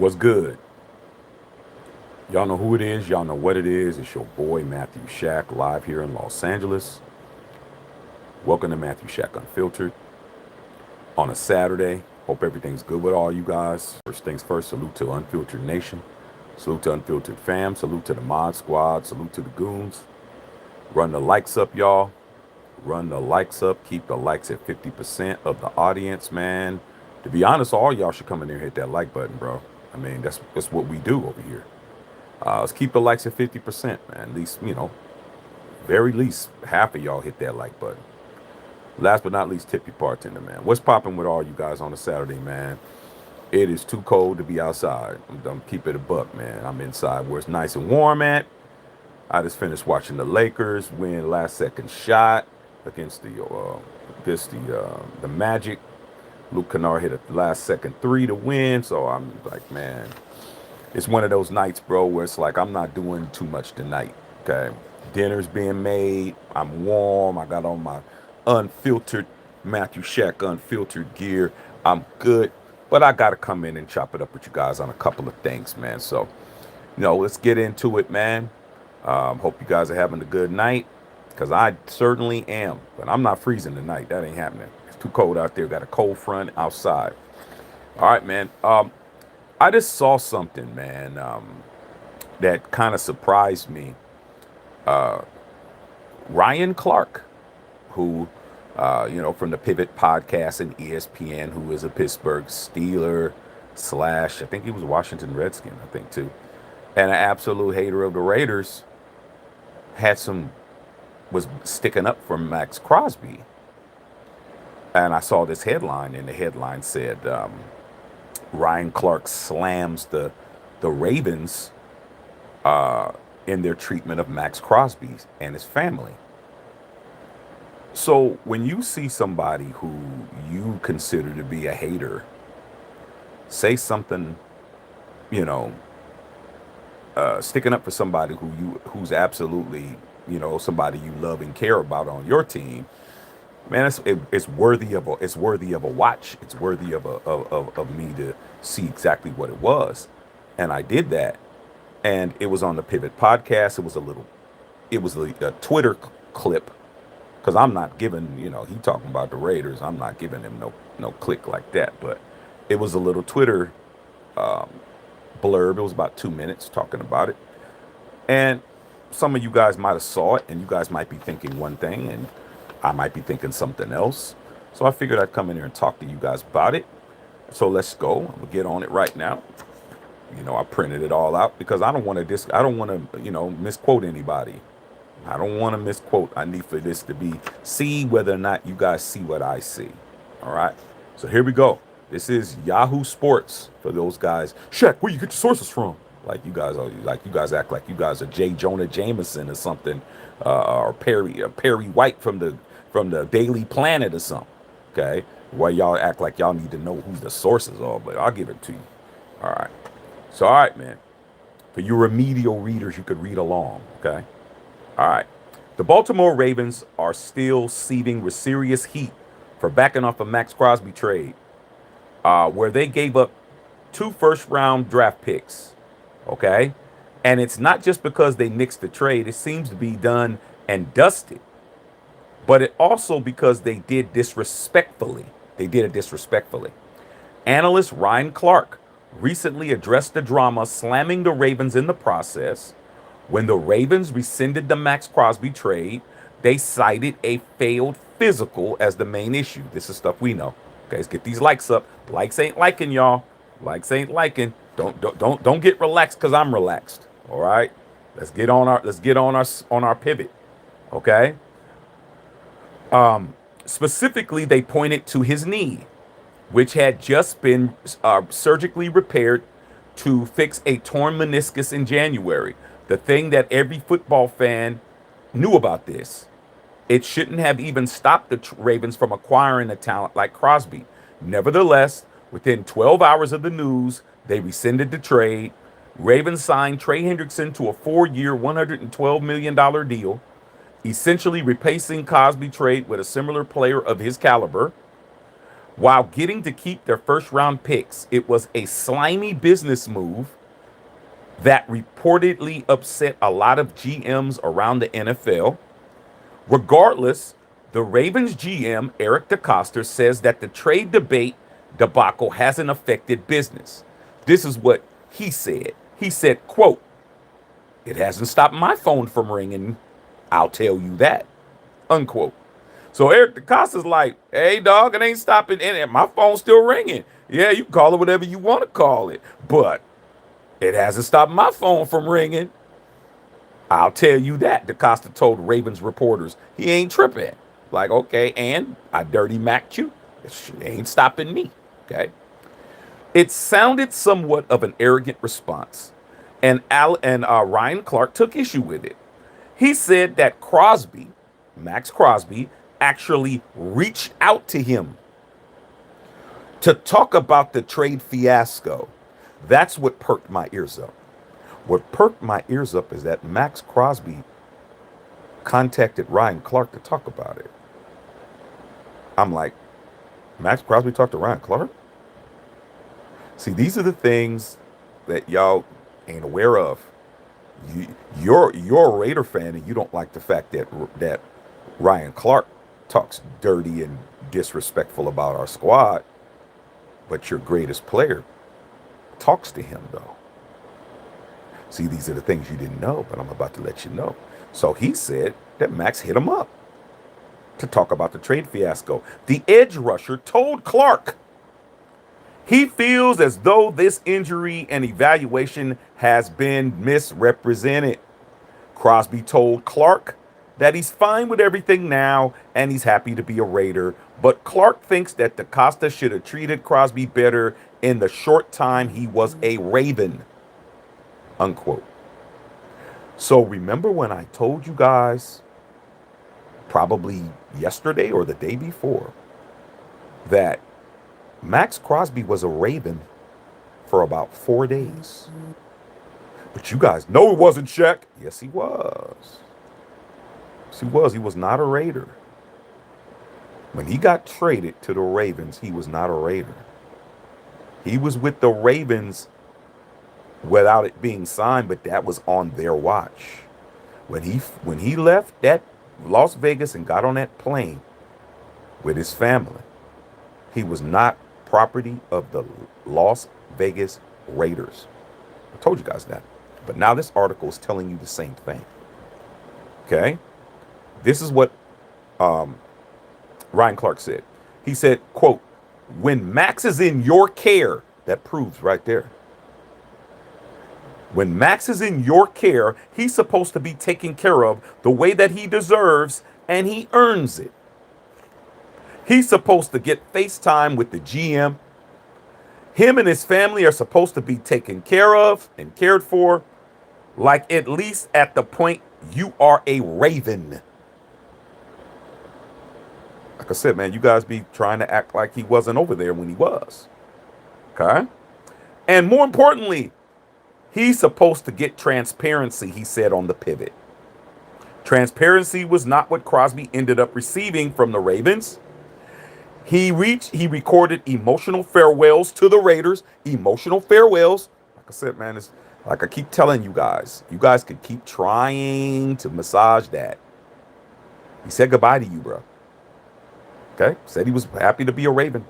What's good? Y'all know who it is. Y'all know what it is. It's your boy Matthew Shack live here in Los Angeles. Welcome to Matthew Shack Unfiltered on a Saturday. Hope everything's good with all you guys. First things first, salute to Unfiltered Nation. Salute to Unfiltered Fam. Salute to the Mod Squad. Salute to the Goons. Run the likes up, y'all. Run the likes up. Keep the likes at 50% of the audience, man. To be honest, all y'all should come in there and hit that like button, bro. I mean, that's what we do over here. Let's keep the likes at 50%, man. At least, very least half of y'all hit that like button. Last but not least, tip your bartender, man. What's popping with all you guys on a Saturday, man? It is too cold to be outside. I'm keep it a buck, man. I'm inside where it's nice and warm at. I just finished watching the Lakers win last second shot against the Magic. Luke Kennard hit a last second three to win. So I'm like, man, it's one of those nights, bro, where it's like I'm not doing too much tonight. Okay. Dinner's being made. I'm warm. I got on my unfiltered Matthew Shack unfiltered gear. I'm good. But I gotta come in and chop it up with you guys on a couple of things, man. So, let's get into it, man. Hope you guys are having a good night. Cause I certainly am. But I'm not freezing tonight. That ain't happening. It's too cold out there. Got a cold front outside. All right, man. I just saw something, man, that kind of surprised me. Ryan Clark, who, from the Pivot Podcast and ESPN, who is a Pittsburgh Steeler slash, I think he was a Washington Redskin, I think, too, and an absolute hater of the Raiders, was sticking up for Maxx Crosby. And I saw this headline, and the headline said, Ryan Clark slams the Ravens in their treatment of Maxx Crosby and his family. So when you see somebody who you consider to be a hater say something, sticking up for somebody who's absolutely, somebody you love and care about on your team, man, it's worthy of a watch. It's worthy of me to see exactly what it was, and I did that, and it was on the Pivot Podcast. It was a Twitter clip, because I'm not giving, he talking about the Raiders. I'm not giving him no click like that, but it was a little Twitter blurb. It was about 2 minutes talking about it, and some of you guys might have saw it, and you guys might be thinking one thing, and I might be thinking something else. So I figured I'd come in here and talk to you guys about it. So let's go. I'm gonna get on it right now. I printed it all out because I don't want to misquote anybody. I don't want to misquote. I need for this to be see whether or not you guys see what I see. All right. So here we go. This is Yahoo Sports for those guys. Shaq, where you get your sources from? Like you guys act like you guys are J. Jonah Jameson or something, or Perry White from the Daily Planet or something. Okay, why y'all act like y'all need to know who the sources are, but I'll give it to you. All right. So all right, man. For you remedial readers, you could read along. Okay. All right. The Baltimore Ravens are still seething with serious heat for backing off a Maxx Crosby trade, where they gave up 2 first-round draft picks. Okay, and it's not just because they nixed the trade. It seems to be done and dusted, but it also because they did it disrespectfully. Analyst Ryan Clark recently addressed the drama, slamming the Ravens in the process. When the Ravens rescinded the Maxx Crosby trade, they cited a failed physical as the main issue. This is stuff we know. Okay, let's get these likes up. Likes ain't liking, y'all. Likes ain't liking. Don't get relaxed because I'm relaxed. All right. Let's get on our pivot. Okay. Specifically, they pointed to his knee, which had just been surgically repaired to fix a torn meniscus in January. The thing that every football fan knew about this. It shouldn't have even stopped the Ravens from acquiring a talent like Crosby. Nevertheless, within 12 hours of the news, they rescinded the trade. Ravens signed Trey Hendrickson to a 4-year, $112 million deal, essentially replacing Crosby trade with a similar player of his caliber. while getting to keep their first round picks. It was a slimy business move that reportedly upset a lot of GMs around the NFL. Regardless, the Ravens GM, Eric DeCosta, says that the trade debate debacle hasn't affected business. This is what he said. He said, quote, "It hasn't stopped my phone from ringing. I'll tell you that," unquote. So Eric DeCosta's like, "Hey, dog, it ain't stopping. And my phone's still ringing. Yeah, you can call it whatever you want to call it. But it hasn't stopped my phone from ringing. I'll tell you that," DeCosta told Ravens reporters. He ain't tripping. Like, okay, and I dirty Mac you. It ain't stopping me. Okay. It sounded somewhat of an arrogant response, and Ryan Clark took issue with it. He said that Crosby, Maxx Crosby, actually reached out to him to talk about the trade fiasco. That's what perked my ears up. What perked my ears up is that Maxx Crosby contacted Ryan Clark to talk about it. I'm like, Maxx Crosby talked to Ryan Clark? See, these are the things that y'all ain't aware of. You're a Raider fan, and you don't like the fact that Ryan Clark talks dirty and disrespectful about our squad, but your greatest player talks to him, though. See, these are the things you didn't know, but I'm about to let you know. So he said that Maxx hit him up to talk about the trade fiasco. The edge rusher told Clark he feels as though this injury and evaluation has been misrepresented. Crosby told Clark that he's fine with everything now and he's happy to be a Raider, but Clark thinks that DeCosta should have treated Crosby better in the short time he was a Raven, unquote. So remember when I told you guys, probably yesterday or the day before, that Maxx Crosby was a Raven for about 4 days? But you guys know it wasn't Shaq. Yes, he was. Yes, he was. He was not a Raider. When he got traded to the Ravens, he was not a Raider. He was with the Ravens without it being signed, but that was on their watch. When he left that Las Vegas and got on that plane with his family, he was not property of the Las Vegas Raiders. I told you guys that. But now this article is telling you the same thing. Okay? This is what Ryan Clark said. He said, quote, "When Maxx is in your care," that proves right there. When Maxx is in your care, he's supposed to be taken care of the way that he deserves, and he earns it. He's supposed to get FaceTime with the GM. Him and his family are supposed to be taken care of and cared for, like at least at the point you are a Raven. Like I said, man, you guys be trying to act like he wasn't over there when he was. Okay? And more importantly, he's supposed to get transparency, he said on the pivot. Transparency was not what Crosby ended up receiving from the Ravens. He recorded emotional farewells to the Raiders. Emotional farewells. Like I said, man, it's like I keep telling you guys can keep trying to massage that. He said goodbye to you, bro. Okay? Said he was happy to be a Raven.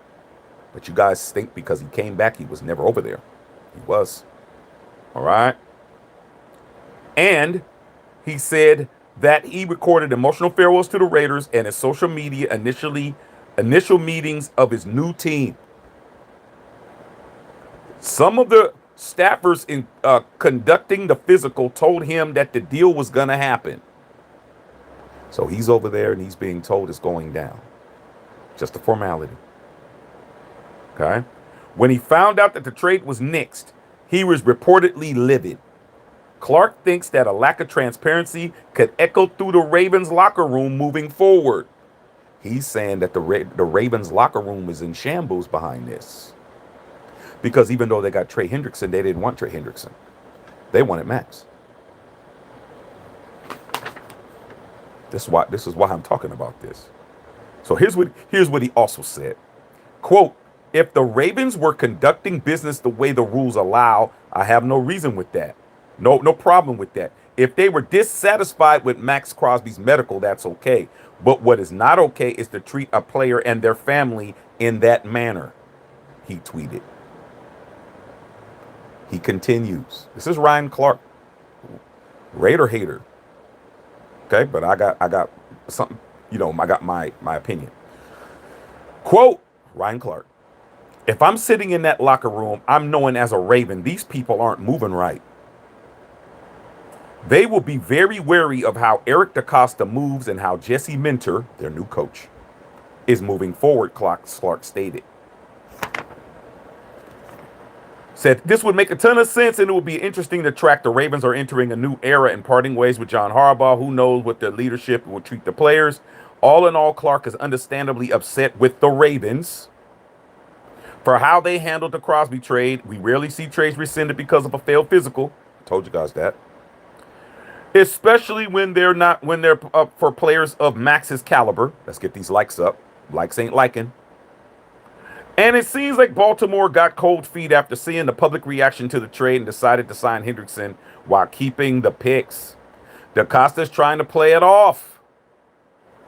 But you guys think because he came back, he was never over there. He was. All right? And he said that he recorded emotional farewells to the Raiders and his social media initial meetings of his new team. Some of the staffers in conducting the physical told him that the deal was going to happen. So he's over there and he's being told it's going down. Just a formality. Okay? When he found out that the trade was nixed, he was reportedly livid. Clark thinks that a lack of transparency could echo through the Ravens locker room moving forward. He's saying that the Ravens locker room is in shambles behind this. Because even though they got Trey Hendrickson, they didn't want Trey Hendrickson. They wanted Maxx. This is why I'm talking about this. So here's what he also said. Quote, if the Ravens were conducting business the way the rules allow, I have no reason with that. No problem with that. If they were dissatisfied with Maxx Crosby's medical, that's okay. But what is not okay is to treat a player and their family in that manner, he tweeted. He continues. This is Ryan Clark, Raider hater. Okay, but I got something, I got my opinion. Quote, Ryan Clark. If I'm sitting in that locker room, I'm knowing as a Raven, these people aren't moving right. They will be very wary of how Eric DaCosta moves and how Jesse Minter, their new coach, is moving forward, Clark stated. Said this would make a ton of sense and it would be interesting to track. The Ravens are entering a new era and parting ways with John Harbaugh. Who knows what their leadership will treat the players. All in all, Clark is understandably upset with the Ravens for how they handled the Crosby trade. We rarely see trades rescinded because of a failed physical. I told you guys that. Especially when they're up for players of Max's caliber. Let's get these likes up. Likes ain't liking. And it seems like Baltimore got cold feet after seeing the public reaction to the trade and decided to sign Hendrickson while keeping the picks. DaCosta's trying to play it off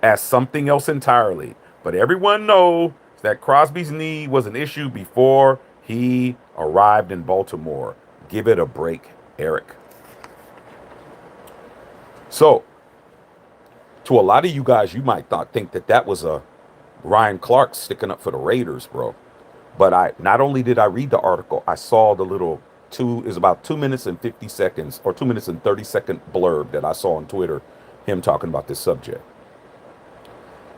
as something else entirely. But everyone knows that Crosby's knee was an issue before he arrived in Baltimore. Give it a break, Eric. So, to a lot of you guys, you might think that was a Ryan Clark sticking up for the Raiders, bro. But not only did I read the article, I saw the little about 2 minutes and 50 seconds or 2 minutes and 30-second blurb that I saw on Twitter, him talking about this subject.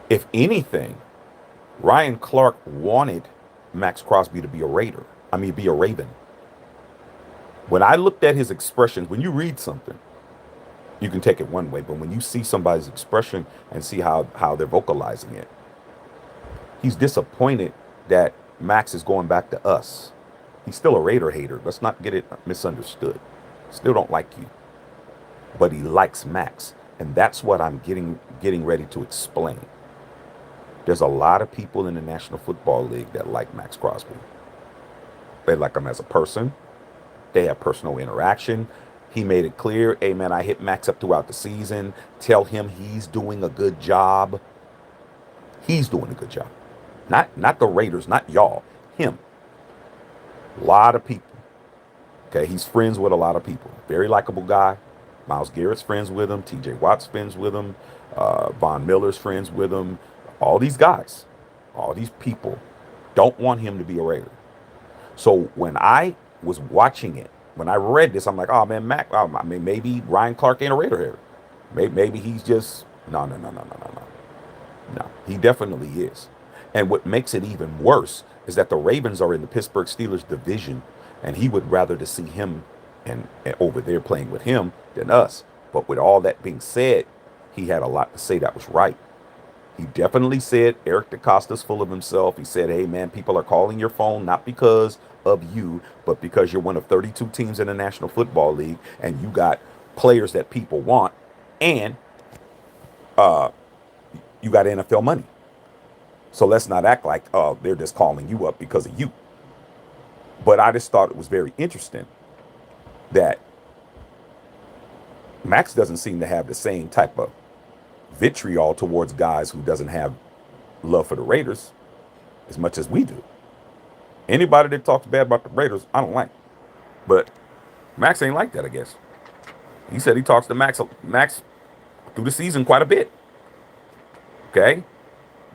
If anything, Ryan Clark wanted Maxx Crosby to be a Raven. When I looked at his expressions, when you read something, you can take it one way, but when you see somebody's expression and see how they're vocalizing it, he's disappointed that Maxx is going back to us. He's still a Raider hater. Let's not get it misunderstood. Still don't like you. But he likes Maxx. And that's what I'm getting ready to explain. There's a lot of people in the National Football League that like Maxx Crosby. They like him as a person. They have personal interaction. He made it clear, hey man, I hit Maxx up throughout the season. Tell him he's doing a good job. He's doing a good job. Not the Raiders, not y'all. Him. A lot of people. Okay, he's friends with a lot of people. Very likable guy. Myles Garrett's friends with him. T.J. Watt's friends with him. Von Miller's friends with him. All these guys, all these people don't want him to be a Raider. So when I was watching it, when I read this, I'm like, oh man, maybe Ryan Clark ain't a Raider here. Maybe he's just, no. No, he definitely is. And what makes it even worse is that the Ravens are in the Pittsburgh Steelers division, and he would rather to see him and over there playing with him than us. But with all that being said, he had a lot to say that was right. He definitely said Eric DaCosta's full of himself. He said, hey, man, people are calling your phone not because of you, but because you're one of 32 teams in the National Football League, and you got players that people want, and you got NFL money. So let's not act like they're just calling you up because of you. But I just thought it was very interesting that Maxx doesn't seem to have the same type of vitriol towards guys who doesn't have love for the Raiders as much as we do. Anybody that talks bad about the Raiders, I don't like. But Maxx ain't like that, I guess. He said he talks to Maxx through the season quite a bit. Okay?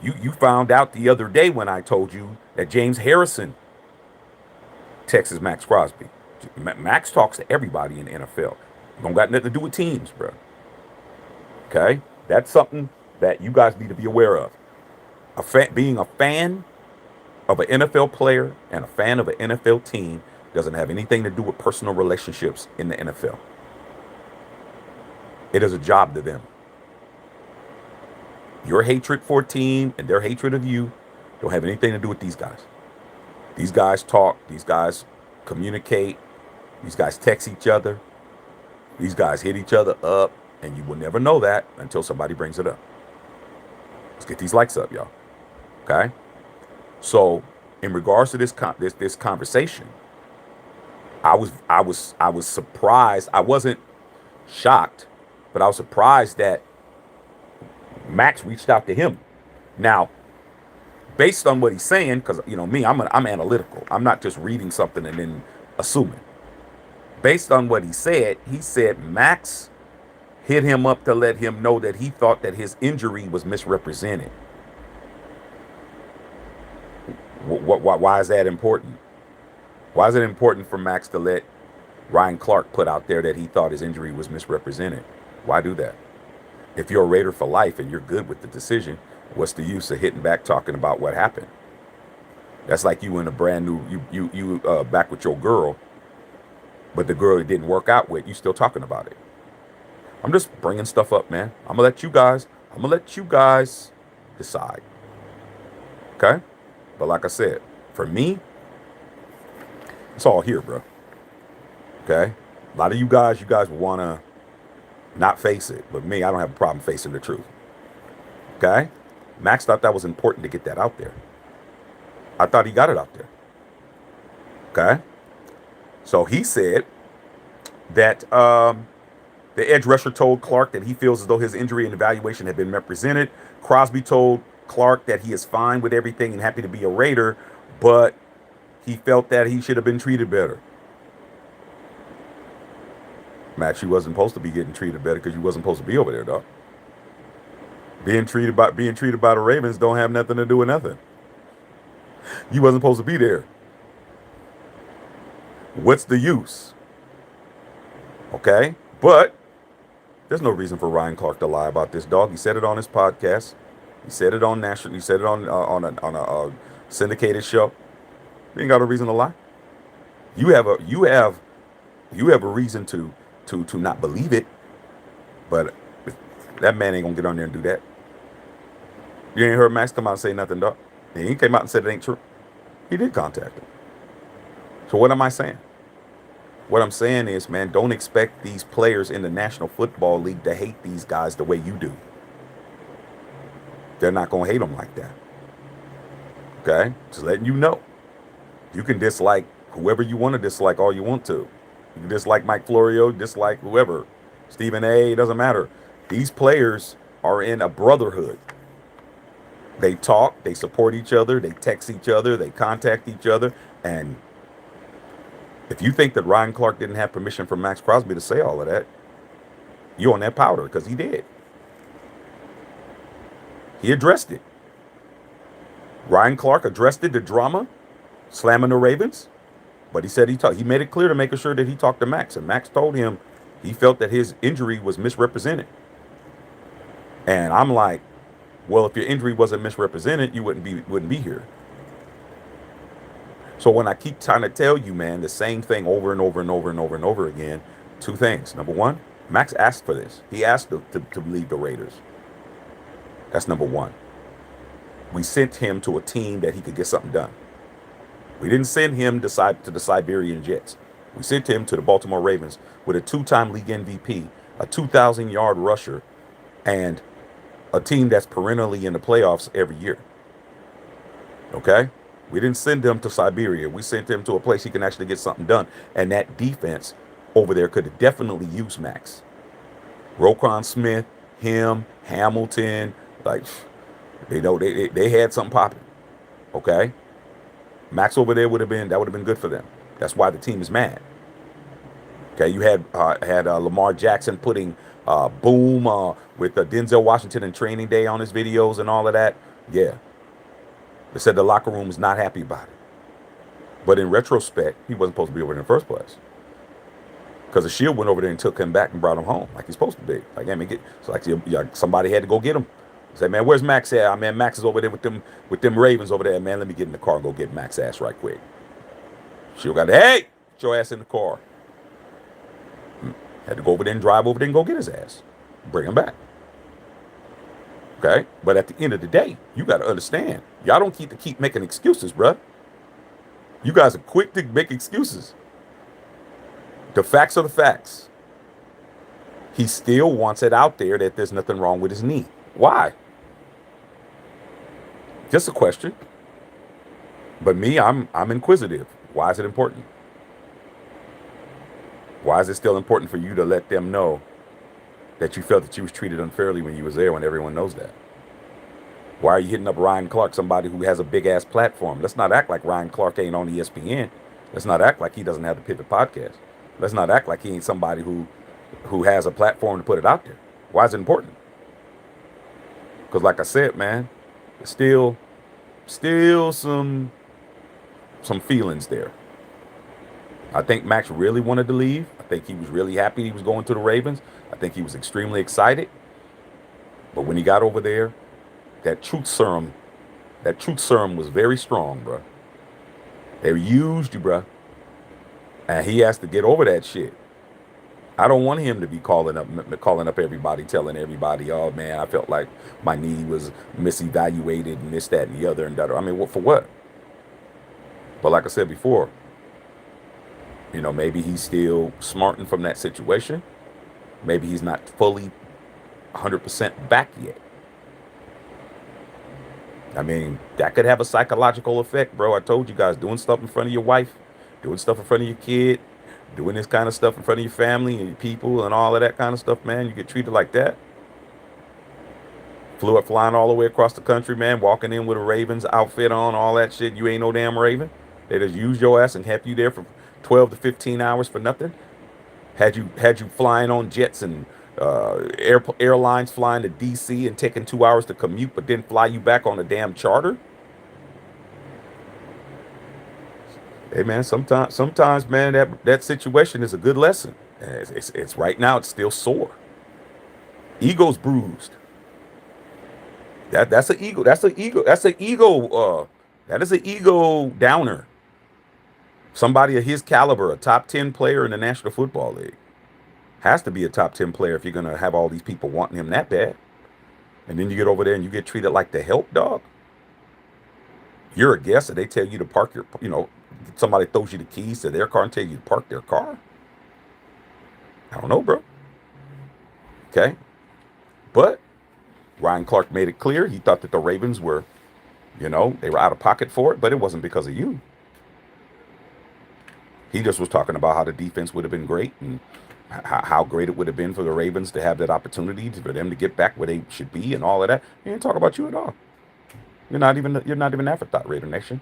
You found out the other day when I told you that James Harrison texts Maxx Crosby. Maxx talks to everybody in the NFL. Don't got nothing to do with teams, bro. Okay? That's something that you guys need to be aware of. Being a fan of an NFL player and a fan of an NFL team doesn't have anything to do with personal relationships in the NFL. It is a job to them. Your hatred for a team and their hatred of you don't have anything to do with these guys. These guys talk. These guys communicate. These guys text each other. These guys hit each other up. And you will never know that until somebody brings it up. Let's get these likes up, y'all. Okay? So in regards to this conversation, I was surprised. I wasn't shocked, but I was surprised that Maxx reached out to him. Now, based on what he's saying, because me, I'm analytical. I'm not just reading something and then assuming. Based on what he said Maxx hit him up to let him know that he thought that his injury was misrepresented. Why is that important? Why is it important for Maxx to let Ryan Clark put out there that he thought his injury was misrepresented? Why do that? If you're a Raider for life and you're good with the decision, what's the use of hitting back talking about what happened? That's like you in a brand new you back with your girl, but the girl it didn't work out with, you still talking about it. I'm just bringing stuff up, man. I'm gonna let you guys decide. Okay? But like I said, for me, it's all here, bro. Okay? A lot of you guys wanna not face it, but me, I don't have a problem facing the truth. Okay? Maxx thought that was important to get that out there. I thought he got it out there. Okay? So he said that the edge rusher told Clark that he feels as though his injury and evaluation had been misrepresented. Crosby told Clark that he is fine with everything and happy to be a Raider, but he felt that he should have been treated better. Max, you wasn't supposed to be getting treated better because you wasn't supposed to be over there, dog. Being treated by the Ravens don't have nothing to do with nothing. You wasn't supposed to be there. What's the use? Okay? But there's no reason for Ryan Clark to lie about this, dog. He said it on his podcast. He said it on national. He said it on a syndicated show. You ain't got a reason to lie. You have a reason to not believe it, but that man ain't gonna get on there and do that. You ain't heard Maxx come out and say nothing, dog. He came out and said it ain't true. He did contact him. So what am I saying? What I'm saying is, man, don't expect these players in the National Football League to hate these guys the way you do. They're not gonna hate them like that. Okay? Just letting you know. You can dislike whoever you want to dislike all you want to. You can dislike Mike Florio, dislike whoever. Stephen A, it doesn't matter. These players are in a brotherhood. They talk, they support each other, they text each other, they contact each other. And if you think that Ryan Clark didn't have permission from Maxx Crosby to say all of that, you're on that powder, because he did. He addressed it. Ryan Clark addressed it, the drama, slamming the Ravens. But he said he made it clear to make sure that he talked to Maxx. And Maxx told him he felt that his injury was misrepresented. And I'm like, well, if your injury wasn't misrepresented, you wouldn't be here. So when I keep trying to tell you, man, the same thing over and over and over and over and over again, two things. Number one, Maxx asked for this. He asked to leave the Raiders. That's number one. We sent him to a team that he could get something done. We didn't send him to the Siberian Jets. We sent him to the Baltimore Ravens with a two-time league MVP, a 2,000-yard rusher, and a team that's perennially in the playoffs every year. Okay? We didn't send him to Siberia. We sent him to a place he can actually get something done. And that defense over there could definitely use Maxx. Roquan Smith, him, Hamilton, like, they had something popping. Okay? Maxx over there would have been good for them. That's why the team is mad. Okay, you had Lamar Jackson putting boom with Denzel Washington and Training Day on his videos and all of that. Yeah, they said the locker room was not happy about it. But in retrospect, he wasn't supposed to be over there in the first place, because the Shield went over there and took him back and brought him home like he's supposed to be. Like, I mean, somebody had to go get him. Say, man, where's Maxx at? Man, Maxx is over there with them Ravens over there. Man, let me get in the car and go get Maxx ass right quick. Shield got, hey, get your ass in the car. Had to go over there and drive over there and go get his ass. Bring him back. Okay? But at the end of the day, you got to understand, y'all don't keep making excuses, bruh. You guys are quick to make excuses. The facts are the facts. He still wants it out there that there's nothing wrong with his knee. Why? Just a question. But me, I'm inquisitive. Why is it important? Why is it still important for you to let them know that you felt that you was treated unfairly when you was there when everyone knows that? Why are you hitting up Ryan Clark, somebody who has a big ass platform? Let's not act like Ryan Clark ain't on ESPN. Let's not act like he doesn't have the Pivot podcast. Let's not act like he ain't somebody who has a platform to put it out there. Why is it important? Because like I said, man, still still some feelings there. I think Max really wanted to leave. I think he was really happy he was going to the Ravens. I think he was extremely excited. But when he got over there, that truth serum, that truth serum was very strong, bro. They used you, bro, and he has to get over that shit. I don't want him to be calling up everybody, telling everybody, "Oh man, I felt like my knee was misevaluated and this, that, and the other, and that." I mean, what for what? But like I said before, maybe he's still smarting from that situation. Maybe he's not fully 100% back yet. I mean, that could have a psychological effect, bro. I told you guys, doing stuff in front of your wife, doing stuff in front of your kid, doing this kind of stuff in front of your family and your people and all of that kind of stuff, man. You get treated like that. Flew up flying all the way across the country, man, walking in with a Ravens outfit on, all that shit. You ain't no damn Raven. They just used your ass and kept you there for 12 to 15 hours for nothing. Had you flying on jets and airlines flying to DC and taking 2 hours to commute, but then fly you back on a damn charter. Hey man, sometimes man, that situation is a good lesson. It's right now it's still sore. Ego's bruised. That's an ego. That's an ego. That's an ego. That is an ego downer. Somebody of his caliber, a top 10 player in the National Football League, has to be a top 10 player if you're gonna have all these people wanting him that bad. And then you get over there and you get treated like the help dog. You're a guest and they tell you to park somebody throws you the keys to their car and tell you to park their car. I don't know, bro. Okay. But Ryan Clark made it clear he thought that the Ravens were, they were out of pocket for it, but it wasn't because of you. He just was talking about how the defense would have been great and how great it would have been for the Ravens to have that opportunity for them to get back where they should be and all of that. He didn't talk about you at all. You're not even an afterthought, Raider Nation.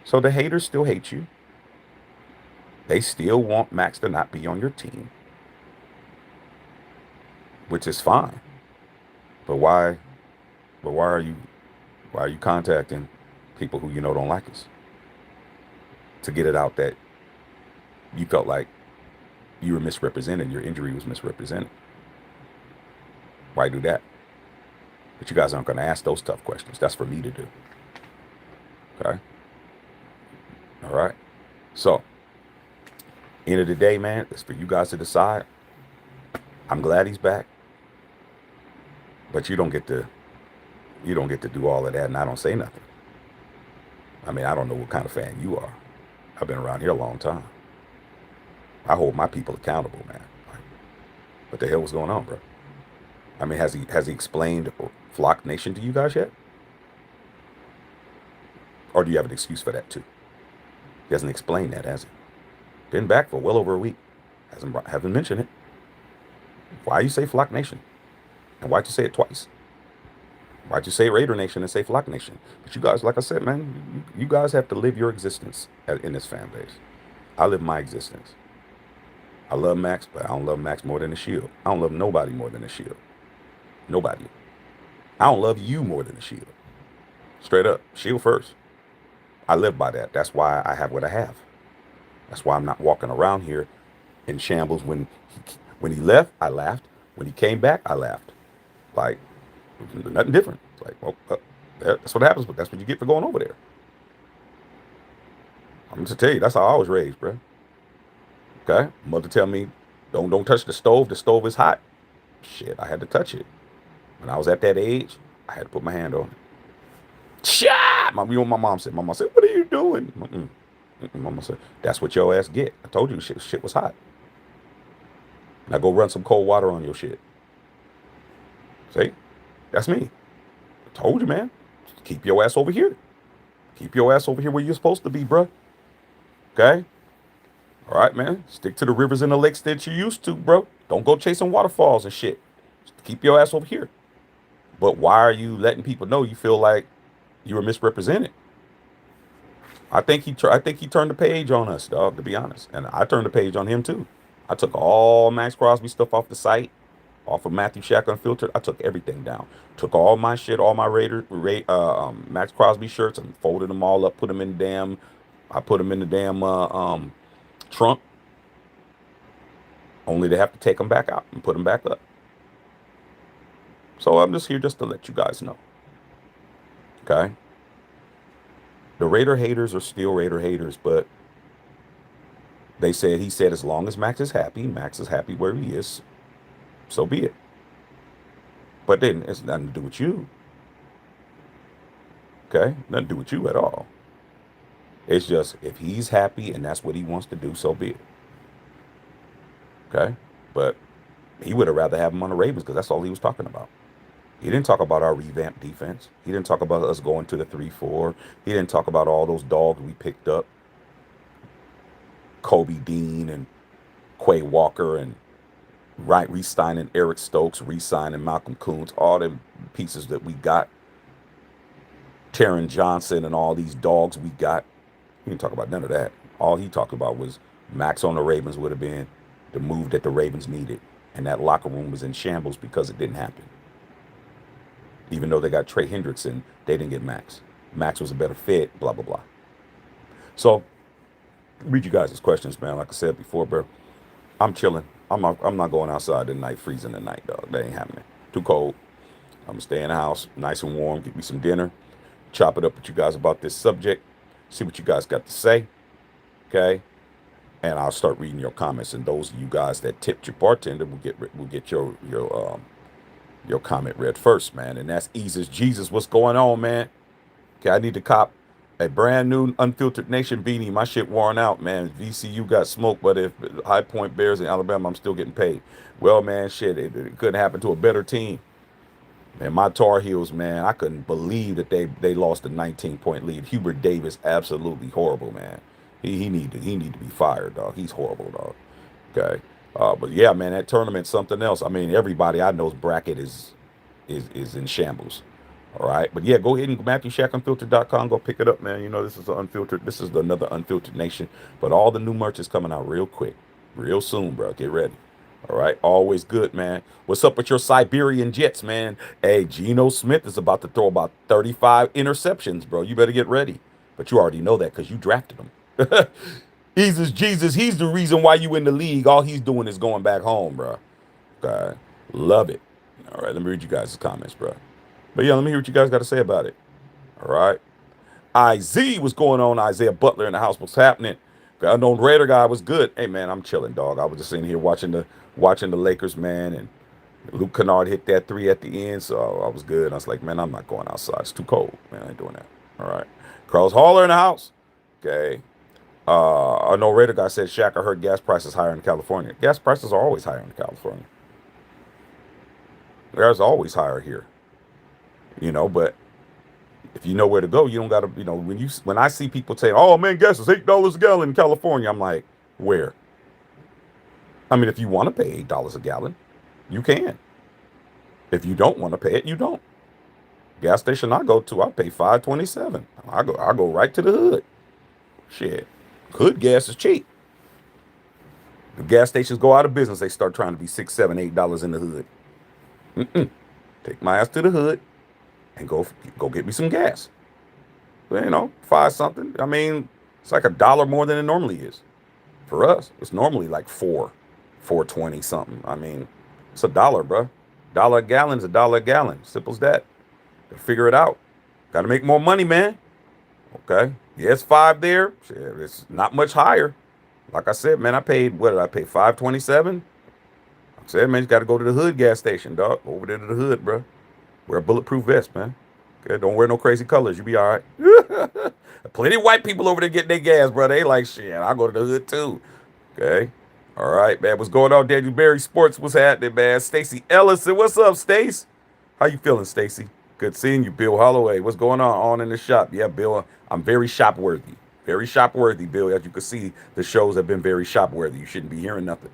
So the haters still hate you. They still want Maxx to not be on your team, which is fine. But why? But why are you contacting people who don't like us to get it out that you felt like you were misrepresented, your injury was misrepresented? Why do that? But you guys aren't going to ask those tough questions. That's for me to do. Okay? All right? So, end of the day, man, it's for you guys to decide. I'm glad he's back. But you don't get to do all of that and I don't say nothing. I mean, I don't know what kind of fan you are. I've been around here a long time. I hold my people accountable, man. Like, what the hell was going on, bro? I mean, has he explained Flock Nation to you guys yet? Or do you have an excuse for that too? He hasn't explained that, has he? Been back for well over a week. Haven't mentioned it. Why you say Flock Nation? And why'd you say it twice? Why'd you say Raider Nation and say Flock Nation? But you guys, like I said, man, you guys have to live your existence in this fan base. I live my existence. I love Maxx, but I don't love Maxx more than the Shield. I don't love nobody more than the Shield. Nobody. I don't love you more than the Shield. Straight up. Shield first. I live by that. That's why I have what I have. That's why I'm not walking around here in shambles. When he left, I laughed. When he came back, I laughed. Like, nothing different. It's like, well, that's what happens, but that's what you get for going over there. I'm just tell you, that's how I was raised, bro. Okay? Mother tell me, don't touch the stove. The stove is hot. Shit, I had to touch it. When I was at that age, I had to put my hand on it. Shot! My mom said, what are you doing? Mama said, that's what your ass get. I told you shit was hot. Now go run some cold water on your shit. See? That's me. I told you, man. Keep your ass over here. Keep your ass over here where you're supposed to be, bro. Okay? All right, man. Stick to the rivers and the lakes that you used to, bro. Don't go chasing waterfalls and shit. Just keep your ass over here. But why are you letting people know you feel like you were misrepresented? I think he turned the page on us, dog, to be honest. And I turned the page on him too. I took all Max Crosby stuff off the site, off of Matthew Shack Unfiltered. I took everything down. Took all my shit, all my Max Crosby shirts, and folded them all up, put them in the damn. I put them in the damn trunk, only to have to take them back out and put them back up. So I'm just here just to let you guys know. Okay? The Raider haters are still Raider haters, but he said as long as Max is happy where he is, so be it. But then it's nothing to do with you. Okay? Nothing to do with you at all. It's just if he's happy and that's what he wants to do, so be it. Okay? But he would have rather have him on the Ravens because that's all he was talking about. He didn't talk about our revamped defense. He didn't talk about us going to the 3-4. He didn't talk about all those dogs we picked up. Kobe Dean and Quay Walker and re-signing Eric Stokes, re-signing Malcolm Coons, all them pieces that we got. Taron Johnson and all these dogs we got. He didn't talk about none of that. All he talked about was Maxx on the Ravens would have been the move that the Ravens needed. And that locker room was in shambles because it didn't happen. Even though they got Trey Hendrickson, they didn't get Maxx. Maxx was a better fit, blah, blah, blah. So, read you guys' questions, man. Like I said before, bro, I'm chilling. I'm not going outside tonight, freezing tonight, dog. That ain't happening. Too cold. I'm going to stay in the house, nice and warm, get me some dinner, chop it up with you guys about this subject, see what you guys got to say, okay? And I'll start reading your comments. And those of you guys that tipped your bartender will get your comment read first, man. And that's Eases Jesus. What's going on, man? Okay, I need to cop a brand new Unfiltered Nation beanie. My shit worn out, man. VCU got smoked, but if High Point Bears in Alabama, I'm still getting paid. Well, man, shit, it couldn't happen to a better team. Man, my Tar Heels, man, I couldn't believe that they lost a 19-point lead. Hubert Davis, absolutely horrible, man. He need to be fired, dog. He's horrible, dog. Okay. But yeah, man, that tournament's something else. I mean, everybody I know's bracket is in shambles. All right. But yeah, go ahead and MatthewShackUnfiltered.com. Go pick it up, man. You know, this is another Unfiltered Nation. But all the new merch is coming out real quick. Real soon, bro. Get ready. All right. Always good, man. What's up with your Siberian Jets, man? Hey, Geno Smith is about to throw about 35 interceptions, bro. You better get ready. But you already know that because you drafted him. Jesus, he's the reason why you in the league. All he's doing is going back home, bro. Okay. Love it. All right. Let me read you guys' comments, bro. But yeah, let me hear what you guys got to say about it. All right. IZ, what's going on? Isaiah Butler in the house. What's happening? The unknown Raider guy was good. Hey, man, I'm chilling, dog. I was just sitting here watching the Lakers, man, and Luke Kennard hit that 3 at the end, so I was good. I was like, man, I'm not going outside. It's too cold, man. I ain't doing that. All right. Carlos Haller in the house. Okay. Unknown Raider guy said, Shaq, I heard gas prices higher in California. Gas prices are always higher in California. They're always higher here. You know, but if you know where to go, you don't gotta, you know, when I see people say, oh man, gas is $8 a gallon in California, I'm like, where? I mean, if you want to pay $8 a gallon, you can. If you don't want to pay it, you don't. Gas station I go to, I pay $5.27. I go right to the hood. Shit. Hood gas is cheap. The gas stations go out of business, they start trying to be $6, $7, $8 in the hood. Take my ass to the hood and go get me some gas. You know, 5 something. I mean, it's like $1 more than it normally is. For us, it's normally like $4.20 something. I mean, it's $1, bro. $1 a gallon is $1 a gallon. Simple as that. Figure it out. Got to make more money, man. Okay. Yeah, it's 5 there. Shit, it's not much higher. Like I said, man, what did I pay? $5.27. I said, man, you got to go to the hood gas station, dog. Over there to the hood, bro. Wear a bulletproof vest, man. Okay, don't wear no crazy colors. You be all right. Plenty of white people over there getting their gas, bro. They like, shit, I'll go to the hood, too. Okay. All right, man. What's going on, Daniel Berry Sports? What's happening, man? Stacy Ellison. What's up, Stace? How you feeling, Stacy? Good seeing you, Bill Holloway. What's going on in the shop? Yeah, Bill, I'm very shop worthy. Very shop worthy, Bill. As you can see, the shows have been very shop worthy. You shouldn't be hearing nothing.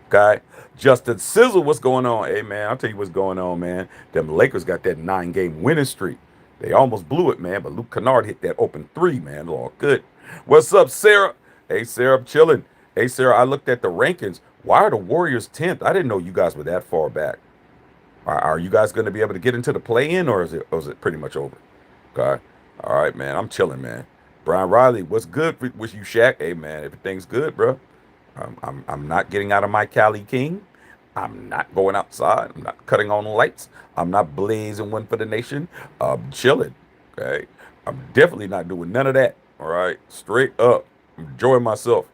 Okay. Justin Sizzle, what's going on? Hey man, I'll tell you what's going on, man. Them Lakers got that 9-game winning streak. They almost blew it, man, but Luke Kennard hit that open three, man. All good. What's up, Sarah? Hey Sarah, I'm chilling. Hey Sarah, I looked at the rankings. Why are the Warriors 10th? I didn't know you guys were that far back. Are you guys going to be able to get into the play-in, or is it pretty much over? Okay. All right, man. I'm chilling, man. Brian Riley, what's good with you, Shaq? Hey, man, everything's good, bro. I'm not getting out of my Cali King. I'm not going outside. I'm not cutting on the lights. I'm not blazing one for the nation. I'm chilling. Okay. I'm definitely not doing none of that. All right. Straight up. I'm enjoying myself.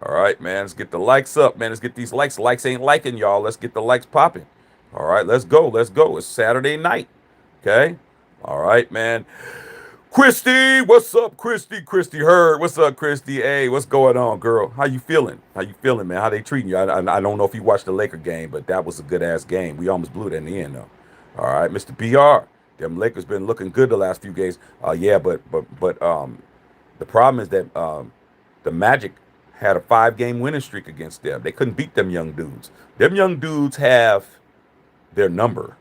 All right, man. Let's get the likes up, man. Let's get these likes. Likes ain't liking y'all. Let's get the likes popping. All right, let's go. Let's go. It's Saturday night. Okay. All right, man. Christy, what's up, Christy? Christy Hurd, what's up, Christy? Hey, what's going on, girl? How you feeling? How you feeling, man? How they treating you? I don't know if you watched the Laker game, but that was a good ass game. We almost blew it in the end, though. All right, Mr. BR, them Lakers been looking good the last few games. Yeah, but the problem is that the Magic had a 5-game winning streak against them. They couldn't beat them young dudes. Them young dudes have their number.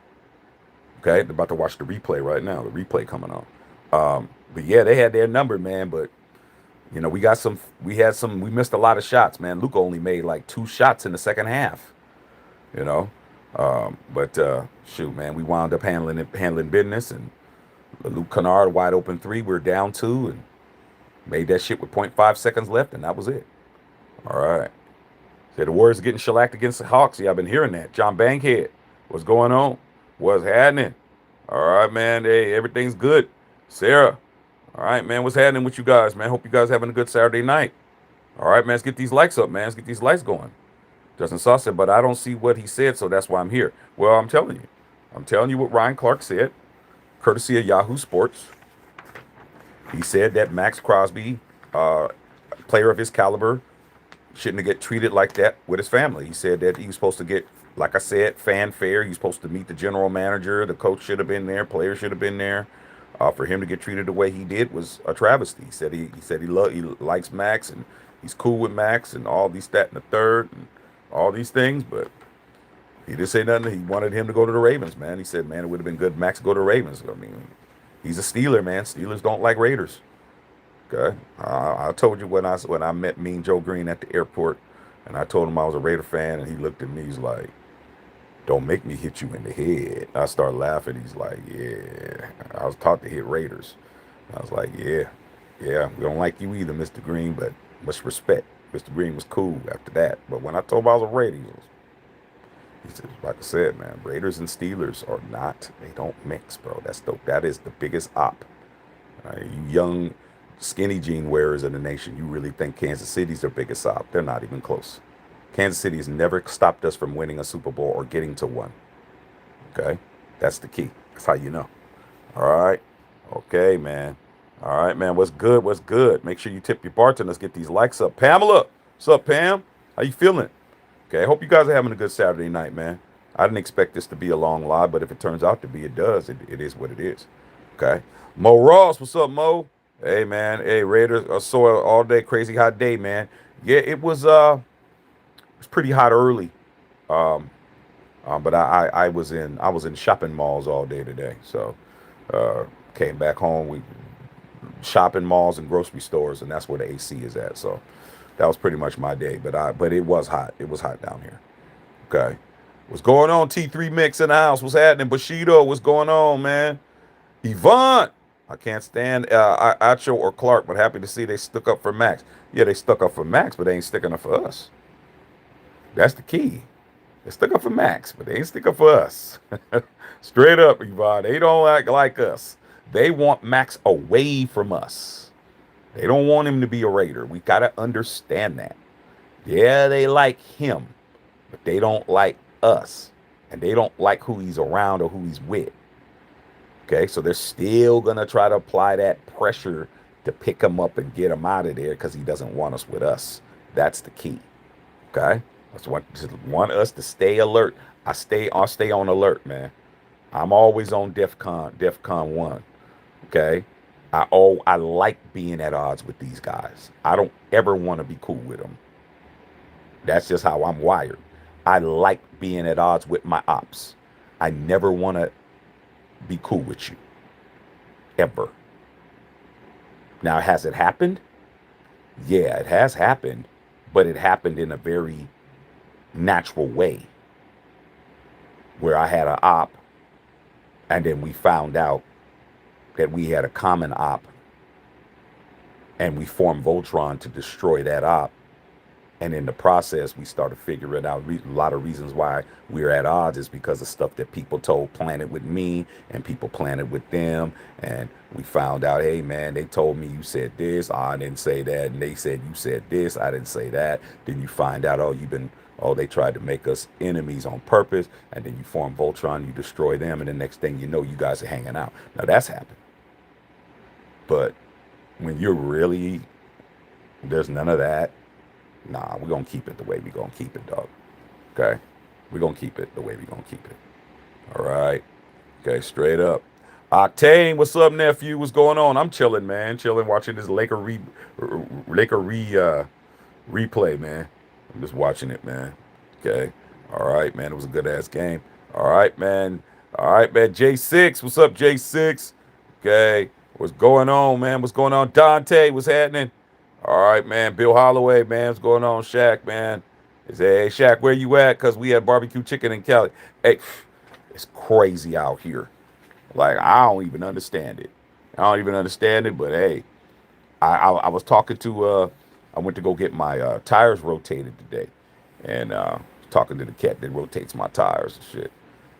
Okay, they're about to watch the replay right now. The replay coming on. But yeah, they had their number, man. But you know, we missed a lot of shots, man. Luka only made like 2 shots in the second half. You know, but shoot, man, we wound up handling business, and Luke Kennard wide open three. We're down 2 and made that shit with .5 seconds left, and that was it. All right. Say the Warriors are getting shellacked against the Hawks. Yeah, I've been hearing that. John Bankhead, what's going on? What's happening? All right, man. Hey, everything's good. Sarah, all right, man. What's happening with you guys, man? Hope you guys having a good Saturday night. All right, man. Let's get these likes up, man. Let's get these likes going. Justin Saw said, but I don't see what he said, so that's why I'm here. Well, I'm telling you. I'm telling you what Ryan Clark said, courtesy of Yahoo Sports. He said that Maxx Crosby, player of his caliber, shouldn't get treated like that with his family. He said that he was supposed to get, like I said, fanfare. He was supposed to meet the general manager. The coach should have been there. Players should have been there. For him to get treated the way he did was a travesty. He said he likes Maxx, and he's cool with Maxx, and all these, that, and the third, and all these things. But he didn't say nothing. He wanted him to go to the Ravens, man. He said, man, it would have been good Maxx go to the Ravens. I mean, he's a Steeler, man. Steelers don't like Raiders. Okay, I told you when I met Mean Joe Green at the airport, and I told him I was a Raider fan, and he looked at me. He's like, "Don't make me hit you in the head." I started laughing. He's like, "Yeah, I was taught to hit Raiders." I was like, "Yeah, we don't like you either, Mr. Green, but much respect." Mr. Green was cool after that, but when I told him I was a Raider, he said, like I said, man, Raiders and Steelers are not. They don't mix, bro. That is the biggest op. You young, skinny jean wearers in the nation, you really think Kansas City's their biggest op? They're not even close. Kansas City has never stopped us from winning a Super Bowl or getting to one. Okay? That's the key. That's how you know. All right? Okay, man. All right, man. What's good? What's good? Make sure you tip your bartender. Let's get these likes up. Pamela, what's up, Pam? How you feeling? Okay, I hope you guys are having a good Saturday night, man. I didn't expect this to be a long live, but if it turns out to be, it does. It is what it is. Okay? Mo Ross, what's up, Mo? Hey, man. Hey, Raiders, soil all day, crazy hot day, man. Yeah, it was pretty hot early. But I was in shopping malls all day today. So came back home. We shopping malls and grocery stores, and that's where the AC is at. So that was pretty much my day. But it was hot. It was hot down here. Okay. What's going on? T3 Mix in the house. What's happening? Bushido, what's going on, man? Yvonne. I can't stand Acho or Clark, but happy to see they stuck up for Maxx. Yeah, they stuck up for Maxx, but they ain't sticking up for us. That's the key. They stuck up for Maxx, but they ain't stick up for us. Straight up, Yvonne. They don't act like us. They want Maxx away from us. They don't want him to be a Raider. We got to understand that. Yeah, they like him, but they don't like us. And they don't like who he's around or who he's with. Okay, so they're still going to try to apply that pressure to pick him up and get him out of there because he doesn't want us with us. That's the key. Okay? I just want us to stay alert. I'll stay on alert, man. I'm always on DEFCON 1. Okay. I like being at odds with these guys. I don't ever want to be cool with them. That's just how I'm wired. I like being at odds with my ops. I never want to be cool with you. Ever. Now, has it happened? Yeah, it has happened, but it happened in a very natural way where I had an op and then we found out that we had a common op and we formed Voltron to destroy that op. And in the process, we started figuring out a lot of reasons why we're at odds is because of stuff that people told planted with me and people planted with them. And we found out, hey, man, they told me you said this. I didn't say that. And they said you said this. I didn't say that. Then you find out, they tried to make us enemies on purpose. And then you form Voltron, you destroy them. And the next thing you know, you guys are hanging out. Now, that's happened. But when you're really, there's none of that. Nah, we're going to keep it the way we're going to keep it, dog. Okay? We're going to keep it the way we're going to keep it. All right? Okay, straight up. Octane, what's up, nephew? What's going on? I'm chilling, man. Chilling, watching this replay, man. I'm just watching it, man. Okay? All right, man. It was a good-ass game. All right, man. All right, man. J6, what's up, J6? Okay? What's going on, man? What's going on? Dante, what's happening? All right, man. Bill Holloway, man. What's going on? Shaq, man. He said, hey, Shaq, where you at? Because we had barbecue chicken in Cali. Hey, it's crazy out here. Like, I don't even understand it. But hey, I was talking to, I went to go get my tires rotated today. And talking to the cat that rotates my tires and shit.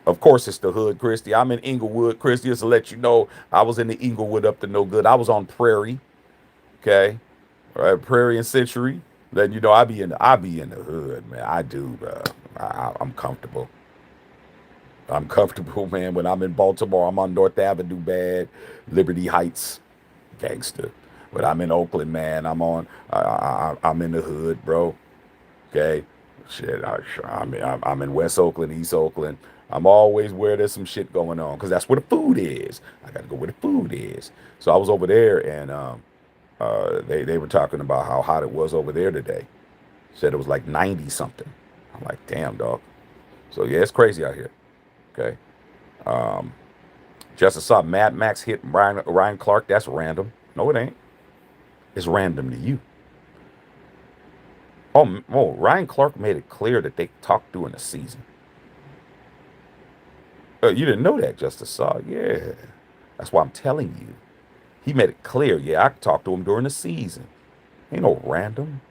Of course, it's the hood, Christy. I'm in Inglewood, Christy. Just to let you know, I was in the Inglewood up to no good. I was on Prairie. Okay. All right, Prairie and Century. Letting you know I be in the hood, man. I do, bro. I'm comfortable. I'm comfortable, man. When I'm in Baltimore, I'm on North Avenue, bad. Liberty Heights, gangster. But I'm in Oakland, man. I'm in the hood, bro. Okay, shit. I'm in West Oakland, East Oakland. I'm always where there's some shit going on, because that's where the food is. I gotta go where the food is. So I was over there, and they were talking about how hot it was over there today. Said it was like 90 something. I'm like, damn, dog. So yeah, it's crazy out here. Okay. Just saw Mad Max hit Ryan Clark. That's random. No, it ain't. It's random to you. Oh, Ryan Clark made it clear that they talked during the season. You didn't know that, Justice Saw. Yeah. That's why I'm telling you. He made it clear. Yeah, I talked to him during the season. Ain't no random.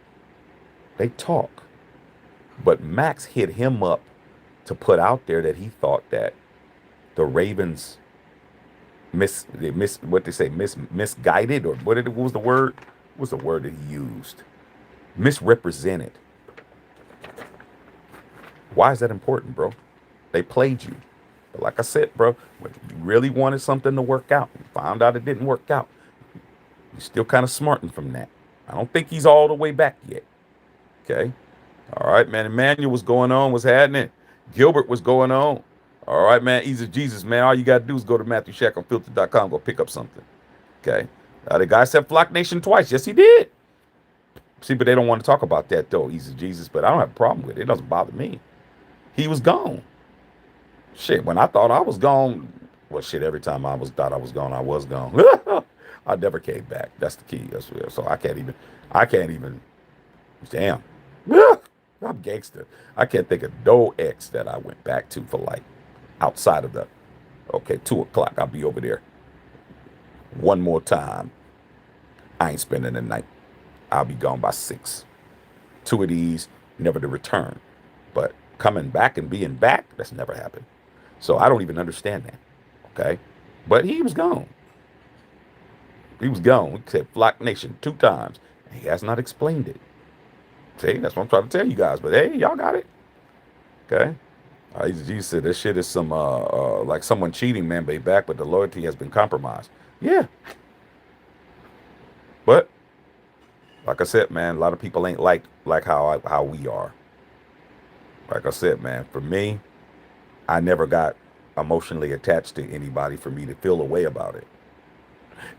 They talk. But Maxx hit him up to put out there that he thought that the Ravens misguided, or what was the word? What was the word that he used? Misrepresented. Why is that important, bro? They played you. But like I said, bro, when you really wanted something to work out, and found out it didn't work out, you're still kind of smarting from that. I don't think he's all the way back yet. Okay? All right, man. Emmanuel, what's going on? What's happening? Gilbert, what's going on? All right, man. Easy Jesus, man. All you got to do is go to MatthewShackOnFilter.com, go pick up something. Okay? The guy said Flock Nation twice. Yes, he did. See, but they don't want to talk about that, though, Easy Jesus. But I don't have a problem with it. It doesn't bother me. He was gone. Shit, when I thought I was gone, well, shit, every time thought I was gone, I was gone. I never came back. That's the key. That's real. So I can't even, damn. I'm gangster. I can't think of no ex that I went back to for like outside of the, 2 o'clock. I'll be over there one more time. I ain't spending the night. I'll be gone by 6. 2 of these, never to return. But coming back and being back, that's never happened. So I don't even understand that. Okay? But he was gone. He was gone. He said Flock Nation 2 times. And he has not explained it. See, that's what I'm trying to tell you guys. But hey, y'all got it. Okay? You said this shit is some like someone cheating, man, they back, but the loyalty has been compromised. Yeah. But like I said, man, a lot of people ain't like how we are. Like I said, man, for me, I never got emotionally attached to anybody for me to feel a way about it.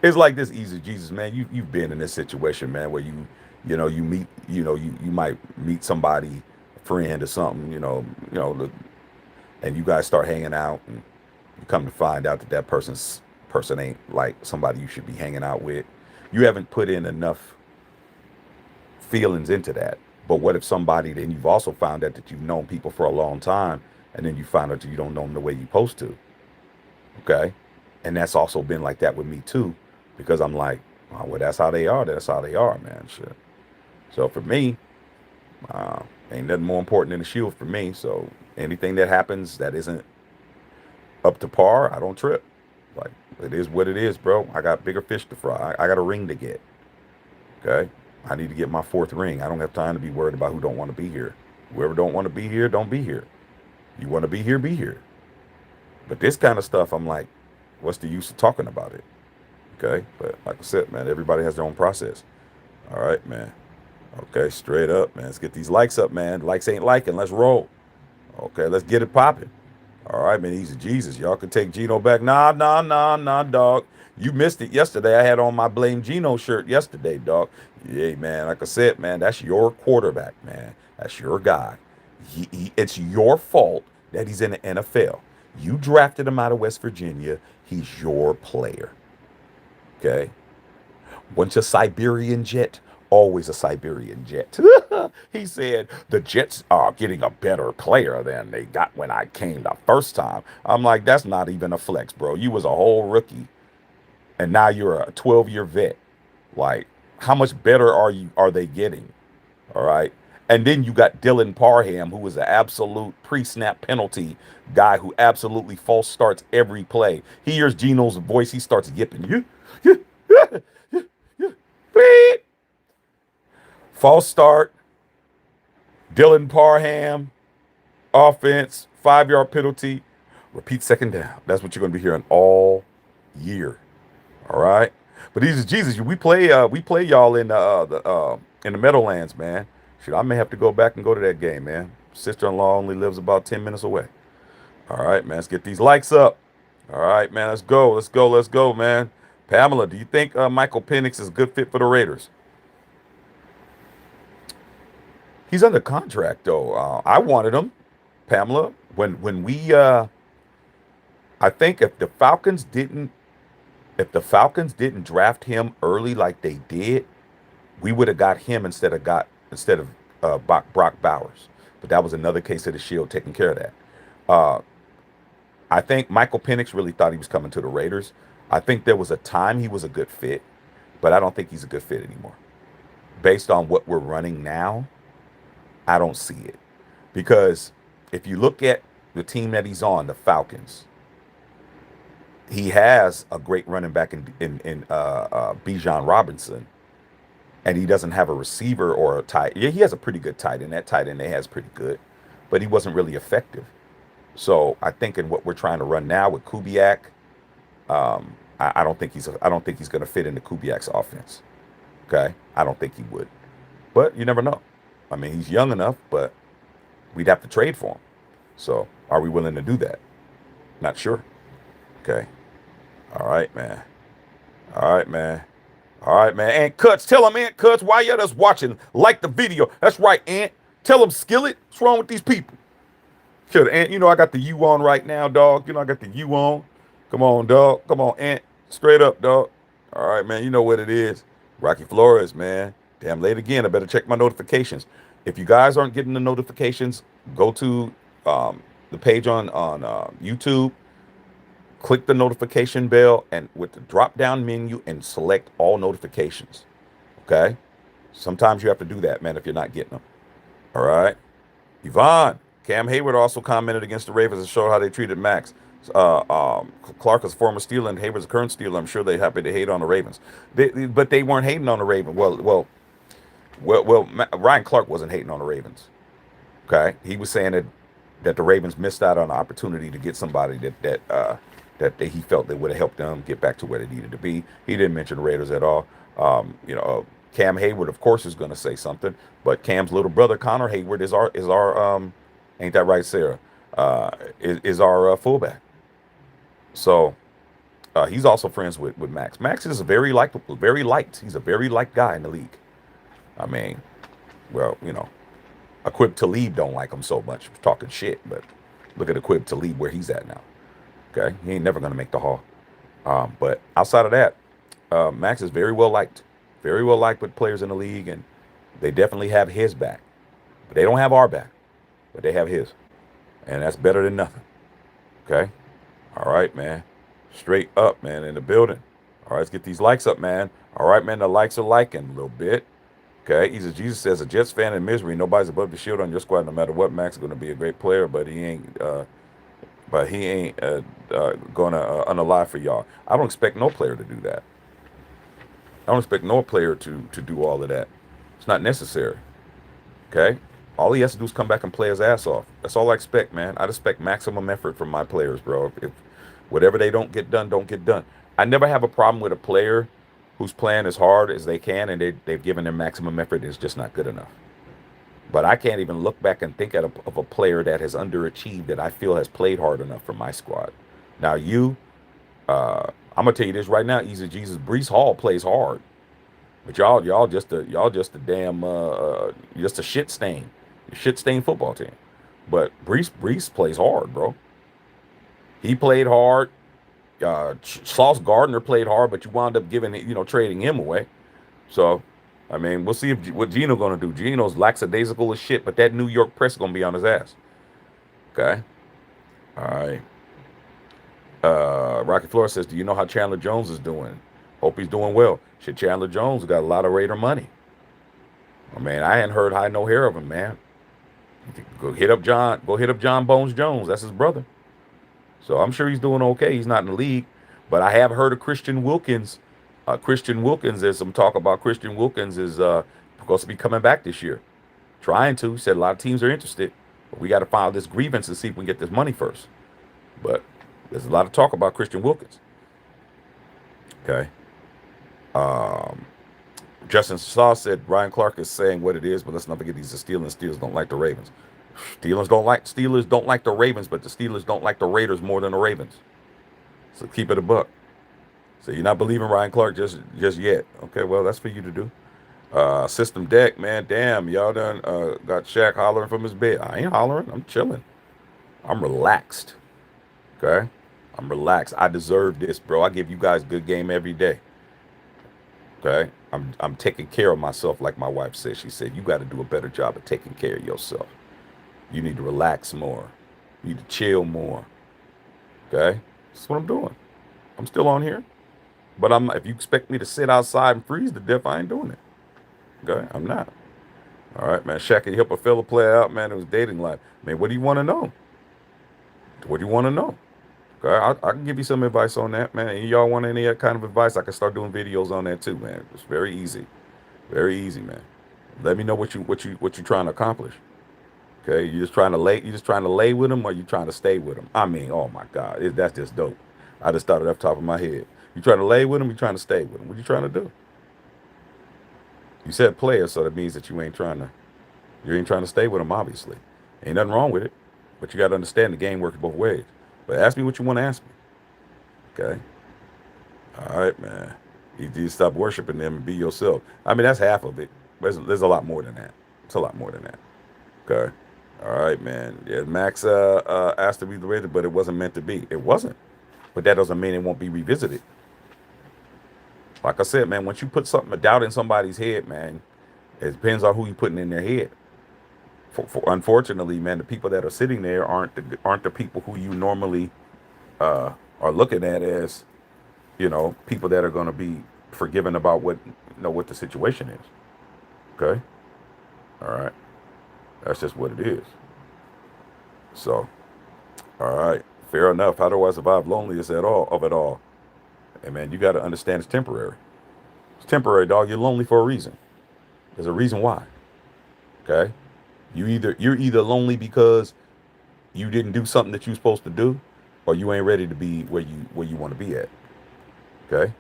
It's like this, easy Jesus, man. You've been in this situation, man, where you meet, you might meet somebody, a friend or something, and you guys start hanging out, and you come to find out that person ain't like somebody you should be hanging out with. You haven't put in enough feelings into that. But what if somebody, then you've also found out that you've known people for a long time, and then you find out that you don't know them the way you're supposed to. Okay. And that's also been like that with me too, because I'm like, oh, well, that's how they are. That's how they are, man. Shit. So for me, ain't nothing more important than a shield for me. So anything that happens that isn't up to par, I don't trip. Like, it is what it is, bro. I got bigger fish to fry. I got a ring to get. Okay. I need to get my fourth ring. I don't have time to be worried about who don't want to be here. Whoever don't want to be here, don't be here. You want to be here, be here. But this kind of stuff, I'm like, what's the use of talking about it? Okay. But like I said, man, everybody has their own process. All right, man. Okay, straight up, man. Let's get these likes up, man. Likes ain't liking. Let's roll. Okay, let's get it popping. All right, man. Easy Jesus. Y'all can take Gino back. Nah, dog. You missed it yesterday. I had on my Blame Gino shirt yesterday, dog. Yeah, man. Like I said, man, that's your quarterback, man. That's your guy. It's your fault that he's in the NFL. You drafted him out of West Virginia. He's your player. Okay? Once a Siberian jet, always a Siberian jet. He said, the Jets are getting a better player than they got when I came the first time. I'm like, that's not even a flex, bro. You was a whole rookie, and now you're a 12-year vet. Like, how much better are they getting? All right. And then you got Dylan Parham, who was an absolute pre-snap penalty guy who absolutely false starts every play. He hears Geno's voice, he starts yipping. False start. Dylan Parham, offense, 5-yard penalty, repeat second down. That's what you're going to be hearing all year. All right. But these is Jesus. We play y'all in the Meadowlands, man. Shit, I may have to go back and go to that game, man. Sister-in-law only lives about 10 minutes away. All right, man. Let's get these likes up. All right, man. Let's go, man. Pamela, do you think Michael Penix is a good fit for the Raiders? He's under contract, though. I wanted him, Pamela. When we, I think if the Falcons didn't draft him early like they did, we would have got him instead of Brock Bowers. But that was another case of the Shield taking care of that. I think Michael Penix really thought he was coming to the Raiders. I think there was a time he was a good fit, but I don't think he's a good fit anymore. Based on what we're running now, I don't see it. Because if you look at the team that he's on, the Falcons, he has a great running back in Bijan Robinson, and he doesn't have a receiver or a tight. Yeah, he has a pretty good tight end. That tight end they has pretty good, but he wasn't really effective. So I think in what we're trying to run now with Kubiak, I don't think he's going to fit into Kubiak's offense. Okay, I don't think he would, but you never know. I mean, he's young enough, but we'd have to trade for him. So are we willing to do that? Not sure. Okay. All right, man. All right, man. All right, man. Aunt Cuts, tell him, Aunt Cuts, why you're just watching, like the video. That's right, Aunt. Tell him, Skillet, what's wrong with these people? Sure, Aunt, I got the U on right now, dog. I got the U on. Come on, dog. Come on, Aunt. Straight up, dog. All right, man. You know what it is. Rocky Flores, man. Damn late again. I better check my notifications. If you guys aren't getting the notifications, go to the page on YouTube. Click the notification bell and with the drop-down menu and select all notifications. Okay? Sometimes you have to do that, man, if you're not getting them. All right? Yvonne, Cam Hayward also commented against the Ravens and showed how they treated Maxx. Clark is a former Steeler and Hayward's a current Steeler. I'm sure they're happy to hate on the Ravens. But they weren't hating on the Ravens. Well, Ryan Clark wasn't hating on the Ravens. Okay? He was saying that the Ravens missed out on an opportunity to get somebody that he felt that would have helped them get back to where they needed to be. He didn't mention the Raiders at all. Cam Hayward, of course, is going to say something, but Cam's little brother Connor Hayward is our ain't that right, Sarah? Is our fullback. So he's also friends with Maxx. Maxx is very likable, very liked. He's a very liked guy in the league. I mean, well, Aqib Talib don't like him so much, talking shit. But look at Aqib Talib where he's at now. Okay, he ain't never gonna make the Hall. But outside of that, Maxx is very well liked with players in the league, and they definitely have his back. But they don't have our back, but they have his, and that's better than nothing. Okay, all right, man, straight up, man, in the building. All right, let's get these likes up, man. All right, man, the likes are liking a little bit. Okay, Easy Jesus says a Jets fan in misery. Nobody's above the shield on your squad, no matter what. Maxx is going to be a great player, but he ain't. Going to unalive for y'all. I don't expect no player to do that. I don't expect no player to do all of that. It's not necessary. Okay, all he has to do is come back and play his ass off. That's all I expect, man. I expect maximum effort from my players, bro. If whatever they don't get done, don't get done. I never have a problem with a player who's playing as hard as they can and they've given their maximum effort. It's just not good enough. But I can't even look back and think of a player that has underachieved that I feel has played hard enough for my squad. Now I'm gonna tell you this right now, Easy Jesus, Brees Hall plays hard, but y'all just a damn just a shit stain football team. But Brees plays hard, bro. He played hard. Sauce Gardner played hard, but you wound up trading him away. So, I mean, we'll see what Gino gonna do. Gino's lackadaisical as shit, but that New York press gonna be on his ass. Okay. All right. Rocky Flores says, "Do you know how Chandler Jones is doing? Hope he's doing well." Shit, Chandler Jones got a lot of Raider money. I mean, I hadn't heard high no hair of him, man. Go hit up John Bones Jones. That's his brother. So I'm sure he's doing okay. He's not in the league, but I have heard of Christian Wilkins. There's some talk about Christian Wilkins is supposed to be coming back this year. Trying to. He said a lot of teams are interested, but we got to file this grievance and see if we can get this money first. But there's a lot of talk about Christian Wilkins. Okay. Justin Saw said Ryan Clark is saying what it is, but let's not forget he's a Steelers. Steelers don't like the Ravens. Steelers don't like the Ravens, but the Steelers don't like the Raiders more than the Ravens. So keep it a buck. So you're not believing Ryan Clark just yet. Okay, well, that's for you to do. System Deck, man, damn, y'all done got Shaq hollering from his bed. I ain't hollering. I'm chilling. I'm relaxed. Okay? I'm relaxed. I deserve this, bro. I give you guys good game every day. Okay? I'm taking care of myself like my wife said. She said, you got to do a better job of taking care of yourself. You need to relax more. You need to chill more. Okay? That's what I'm doing. I'm still on here. But if you expect me to sit outside and freeze to death, I ain't doing it. Okay? I'm not. All right, man. Shaq, can you help a fella play out, man, in his dating life? Man, what do you want to know? What do you want to know? Okay, I can give you some advice on that, man. And y'all want any kind of advice, I can start doing videos on that too, man. It's very easy. Very easy, man. Let me know what you trying to accomplish. Okay, you just trying to lay with him, or you trying to stay with him? I mean, oh my God, that's just dope. I just thought it off the top of my head. You trying to lay with him? You trying to stay with him? What you trying to do? You said player, so that means that you ain't trying to stay with him. Obviously, ain't nothing wrong with it, but you got to understand the game works both ways. But ask me what you want to ask me. Okay. All right, man. You stop worshiping them and be yourself. I mean, that's half of it. There's a lot more than that. It's a lot more than that. Okay. All right, man. Yeah, Maxx asked to be rated, but it wasn't meant to be. It wasn't. But that doesn't mean it won't be revisited. Like I said, man, once you put a doubt in somebody's head, man, it depends on who you're putting in their head. Unfortunately, man, the people that are sitting there aren't the people who you normally are looking at as, people that are going to be forgiven about what the situation is. Okay. All right. That's just what it is. So, all right, fair enough. How do I survive loneliness of it all? Hey, man, you got to understand it's temporary. It's temporary, dog. You're lonely for a reason. There's a reason why. Okay. You're either lonely because you didn't do something that you're supposed to do, or you ain't ready to be where you want to be at. Okay?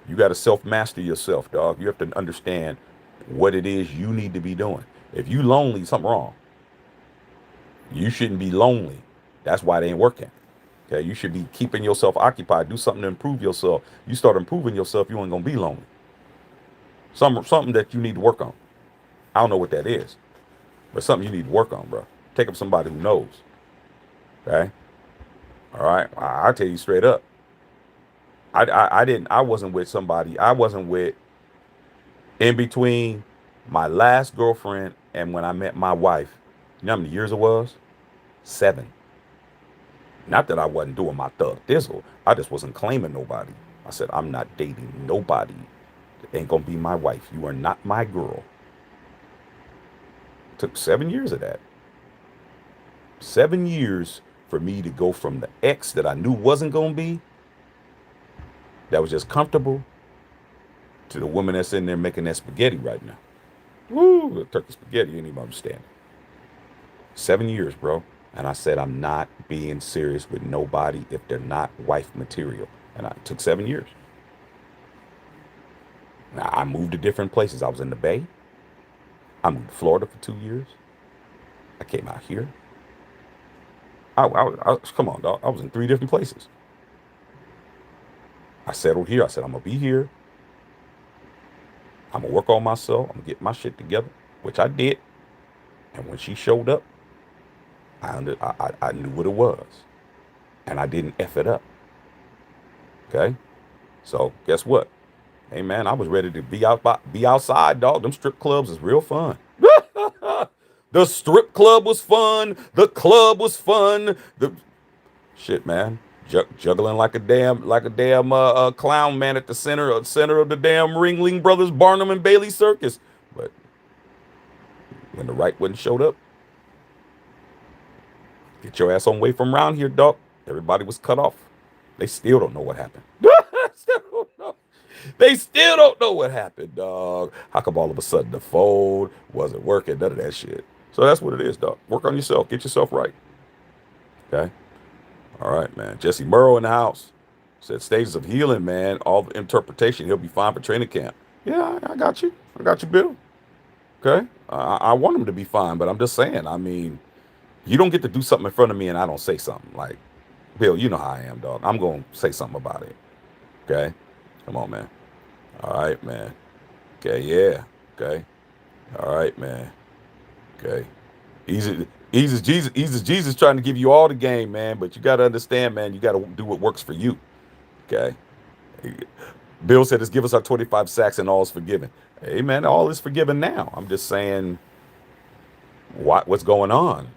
You got to self-master yourself, dog. You have to understand what it is you need to be doing. If you lonely, something wrong. You shouldn't be lonely. That's why it ain't working. Okay, you should be keeping yourself occupied. Do something to improve yourself. You start improving yourself, you ain't gonna be lonely. Something that you need to work on. I don't know what that is, but something you need to work on, bro. Take up somebody who knows. Okay, all right. I'll tell you straight up. I didn't. I wasn't with somebody. I wasn't with in between my last girlfriend and when I met my wife. You know how many years it was? 7. Not that I wasn't doing my thug thizzle. I just wasn't claiming nobody. I said, I'm not dating nobody. It ain't gonna be my wife. You are not my girl. It took 7 years of that. 7 years for me to go from the ex that I knew wasn't gonna be, that was just comfortable, to the woman that's in there making that spaghetti right now. Woo, the turkey spaghetti, you ain't even understand. 7 years, bro. And I said, I'm not being serious with nobody if they're not wife material. And it took 7 years. Now, I moved to different places. I was in the Bay. I moved to Florida for 2 years. I came out here. Come on, dog. I was in 3 different places. I settled here. I said, I'm going to be here. I'm going to work on myself. I'm going to get my shit together, which I did. And when she showed up, I knew what it was. And I didn't F it up. Okay? So, guess what? Hey, man, I was ready to be outside, dog. Them strip clubs is real fun. The strip club was fun. The club was fun. The shit, man. Juggling like a damn clown, man, at the center of the damn Ringling Brothers Barnum and Bailey Circus. But when the right one showed up, get your ass on away from around here, dog. Everybody was cut off. They still don't know what happened. They still don't know what happened, dog. How come all of a sudden the phone wasn't working? None of that shit. So that's what it is, dog. Work on yourself. Get yourself right. Okay? All right, man. Jesse Murrow in the house. Said stages of healing, man. All the interpretation. He'll be fine for training camp. Yeah, I got you. I got you, Bill. Okay? I want him to be fine, but I'm just saying, I mean, you don't get to do something in front of me and I don't say something. Like, Bill, you know how I am, dog. I'm going to say something about it. Okay? Come on, man. All right, man. Okay, yeah. Okay. All right, man. Okay. Easy Jesus trying to give you all the game, man. But you got to understand, man, you got to do what works for you. Okay. Bill said, "Just give us our 25 sacks and all is forgiven." Hey, man, all is forgiven now. I'm just saying, what's going on?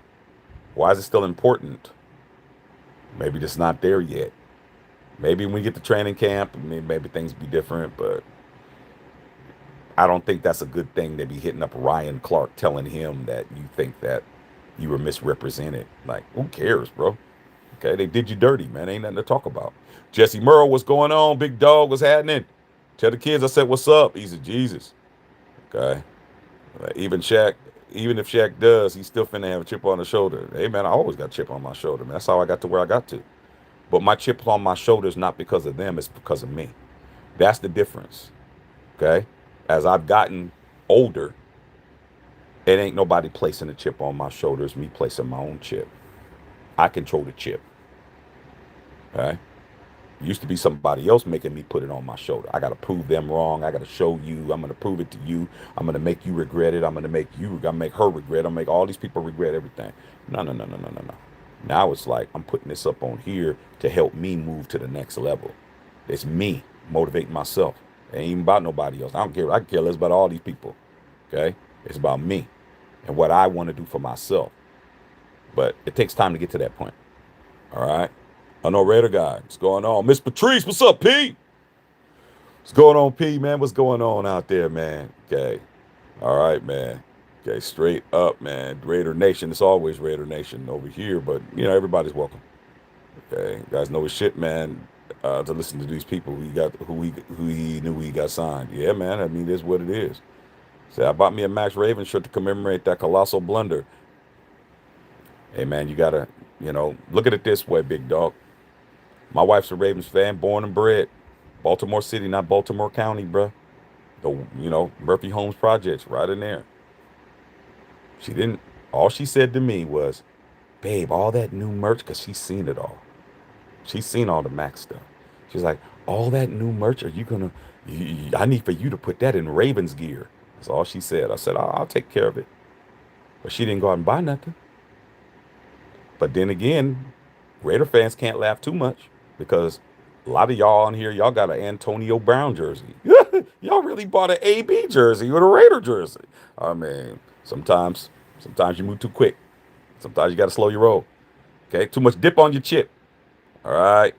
Why is it still important? Maybe it's not there yet. Maybe when we get to training camp, maybe things be different, but I don't think that's a good thing to be hitting up Ryan Clark telling him that you think that you were misrepresented. Like, who cares, bro? Okay, they did you dirty, man. Ain't nothing to talk about. Jesse Murrow, what's going on? Big dog, what's happening? Tell the kids I said, what's up? Easy Jesus. Okay. Even if Shaq does, he's still finna have a chip on the shoulder. Hey, man, I always got a chip on my shoulder, man. That's how I got to where I got to. But my chip on my shoulder is not because of them, it's because of me. That's the difference. Okay? As I've gotten older, it ain't nobody placing a chip on my shoulder. It's me placing my own chip. I control the chip. Okay? It used to be somebody else making me put it on my shoulder. I got to prove them wrong. I got to show you. I'm going to prove it to you. I'm going to make you regret it. I'm going to make her regret. I'm going to make all these people regret everything. No. Now it's like I'm putting this up on here to help me move to the next level. It's me motivating myself. It ain't even about nobody else. I don't care. I can care less about all these people. Okay? It's about me and what I want to do for myself. But it takes time to get to that point. All right? I know Raider guy. What's going on? Miss Patrice, what's up, P? What's going on, P, man? What's going on out there, man? Okay. All right, man. Okay, straight up, man. Raider Nation. It's always Raider Nation over here, but, you know, everybody's welcome. Okay? You guys know his shit, man, to listen to these people who he knew he got signed. Yeah, man. I mean, that's what it is. So I bought me a Max Raven shirt to commemorate that colossal blunder. Hey, man, you got to, look at it this way, big dog. My wife's a Ravens fan, born and bred. Baltimore City, not Baltimore County, bruh. Murphy Homes Projects, right in there. All she said to me was, babe, all that new merch, because she's seen it all. She's seen all the Maxx stuff. She's like, all that new merch, are you gonna? I need for you to put that in Ravens gear. That's all she said. I said, I'll take care of it. But she didn't go out and buy nothing. But then again, Raider fans can't laugh too much because a lot of y'all on here, y'all got an Antonio Brown jersey. Y'all really bought an AB jersey or a Raider jersey. I mean, sometimes you move too quick. Sometimes you got to slow your roll. Okay, too much dip on your chip. All right,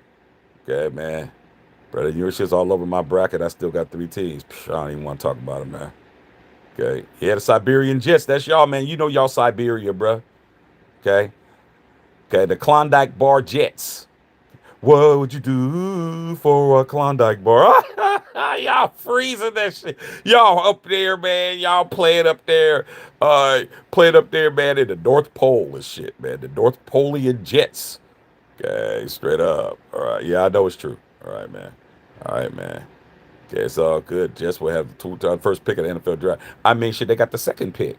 okay, man. Brother, your shit's all over my bracket. I still got 3 teams. Psh, I don't even want to talk about it, man. Okay, yeah, the Siberian Jets. That's y'all, man. You know y'all Siberia, bruh. Okay, okay, the Klondike Bar Jets. What would you do for a Klondike bar? Y'all freezing that shit. Y'all up there, man. Y'all playing up there. Playing up there, man, in the North Pole and shit, man. The North Polian Jets. Okay, straight up. All right. Yeah, I know it's true. All right, man. All right, man. Okay, it's all good. Jets will have the first pick of the NFL draft. I mean, shit, they got the second pick.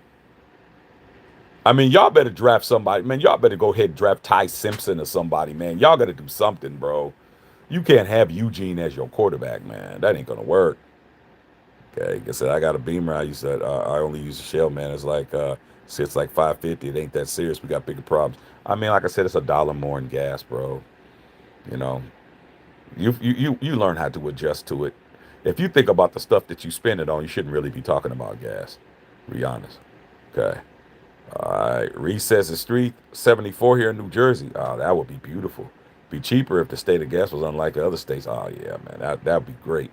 I mean, y'all better draft somebody. Man, y'all better go ahead and draft Ty Simpson or somebody, man. Y'all got to do something, bro. You can't have Eugene as your quarterback, man. That ain't gonna work. Okay, like I said, I got a Beamer. I used to. I only use a shell, man. It's like sits like 550. It ain't that serious. We got bigger problems. I mean, like I said, it's $1 more in gas, bro. You know, you learn how to adjust to it. If you think about the stuff that you spend it on, you shouldn't really be talking about gas. To be honest. Okay. All right. Recess is 374 here in New Jersey. Oh, that would be beautiful. Be cheaper if the state of gas was unlike the other states. Oh yeah, man, that would be great.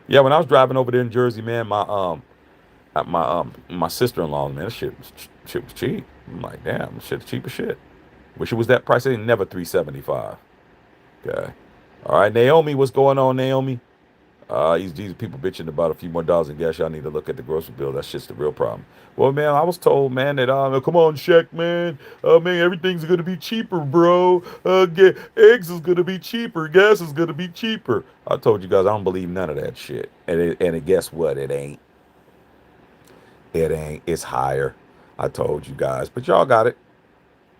Yeah, when I was driving over there in Jersey, man, my sister-in-law, man, shit was cheap. I'm like, damn, shit cheap as shit. Wish it was that price. It ain't never 375. Okay. All right, Naomi, what's going on, Naomi? These people bitching about a few more dollars in gas. Y'all need to look at the grocery bill. That's just the real problem. Well, man, I was told, man, that come on, Shaq, man. Man, everything's gonna be cheaper, bro. Eggs is gonna be cheaper. Gas is gonna be cheaper. I told you guys, I don't believe none of that shit. And guess what? It ain't. It ain't. It's higher. I told you guys, but y'all got it.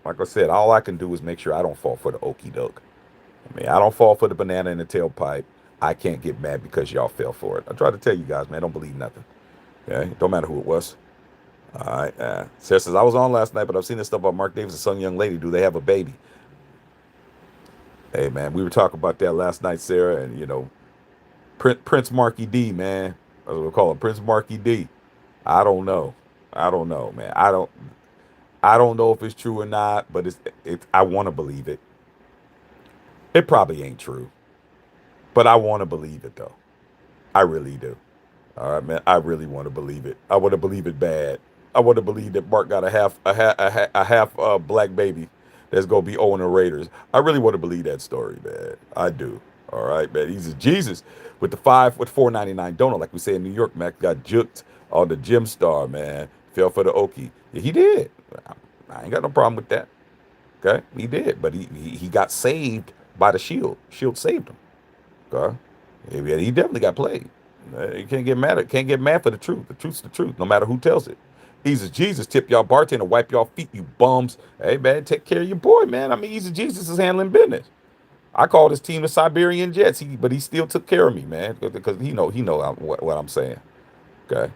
Like I said, all I can do is make sure I don't fall for the okey doke. I mean, I don't fall for the banana in the tailpipe. I can't get mad because y'all fell for it. I try to tell you guys, man, don't believe nothing. Okay? Don't matter who it was. All right. Sarah says, I was on last night, but I've seen this stuff about Mark Davis and some young lady. Do they have a baby? Hey, man, we were talking about that last night, Sarah, and, Prince Marky D, man. That's what we call him, Prince Marky D. I don't know. I don't know, man. I don't know if it's true or not, but I want to believe it. It probably ain't true, but I want to believe it though. I really do. All right, man. I really want to believe it. I want to believe it bad. I want to believe that Mark got a half black baby that's gonna be owning the Raiders. I really want to believe that story, man. I do. All right, man. He's a Jesus with the 4.99 donut, like we say in New York. Mac got juked on the Gym Star, man. Fell for the Okie. Yeah, he did. I ain't got no problem with that. Okay, he did, but he got saved by the Shield. Shield saved him. Okay, yeah, he definitely got played. You can't get mad. Can't get mad for the truth. The truth's the truth, no matter who tells it. Easy Jesus, tip y'all bartender, wipe y'all feet, you bums. Hey man, take care of your boy, man. I mean, Easy Jesus is handling business. I called his team the Siberian Jets, but he still took care of me, man, because he know what I'm saying. Okay,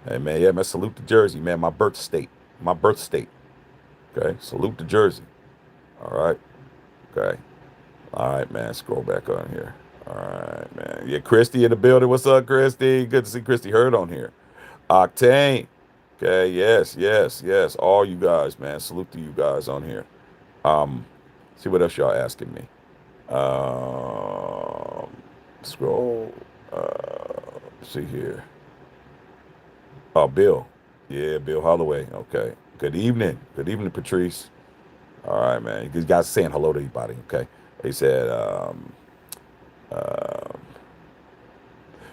hey man, yeah man, salute to Jersey, man, my birth state, my birth state. Okay, salute to Jersey. All right, okay. All right, man. Scroll back on here. All right, man. Yeah, Christy in the building. What's up, Christy? Good to see Christy Hurd on here. Octane. Okay, yes, yes, yes. All you guys, man. Salute to you guys on here. Um, see what else y'all asking me. Um, scroll. See here. Oh, Bill. Yeah, Bill Holloway. Okay. Good evening. Good evening, Patrice. All right, man. You guys saying hello to everybody. Okay. He said, uh,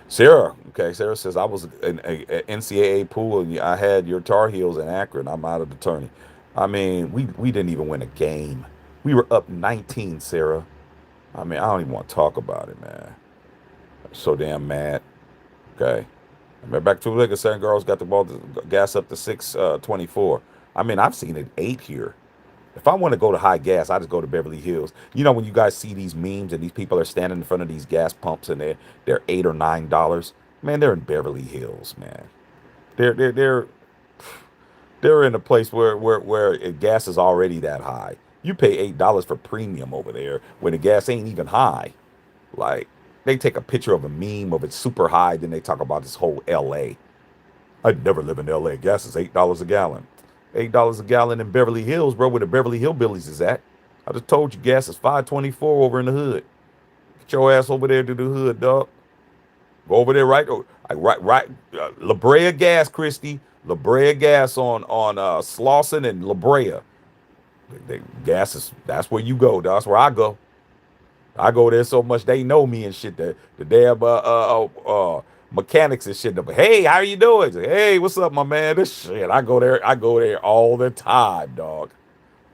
Sarah. Okay, Sarah says I was in a NCAA pool and I had your Tar Heels in Akron. I'm out of the tourney. I mean, we didn't even win a game. We were up 19, Sarah. I mean, I don't even want to talk about it, man. I'm so damn mad. Okay. I mean, back to the League, San Girls got the ball gas up to 624. I mean, I've seen it 8 here. If I want to go to high gas, I just go to Beverly Hills. You know, when you guys see these memes and these people are standing in front of these gas pumps and they're $8 or $9, man, they're in Beverly Hills, man. They're they're they're they're in a place where gas is already that high. You pay $8 for premium over there when the gas ain't even high. Like they take a picture of a meme of it super high, then they talk about this whole LA. I'd never live in LA. Gas is $8 a gallon. $8 a gallon in Beverly Hills, bro, where the Beverly Hillbillies is at. I just told you gas is 5.24 over in the hood. Get your ass over there to the hood, dog. Go over there right La Brea gas, Christy. La Brea gas on Slauson and La Brea. Gas is that's where you go. That's where I go. I go there so much they know me and shit. The damn mechanics and shit. Hey, how you doing? Hey, what's up, my man? This shit. I go there. I go there all the time, dog.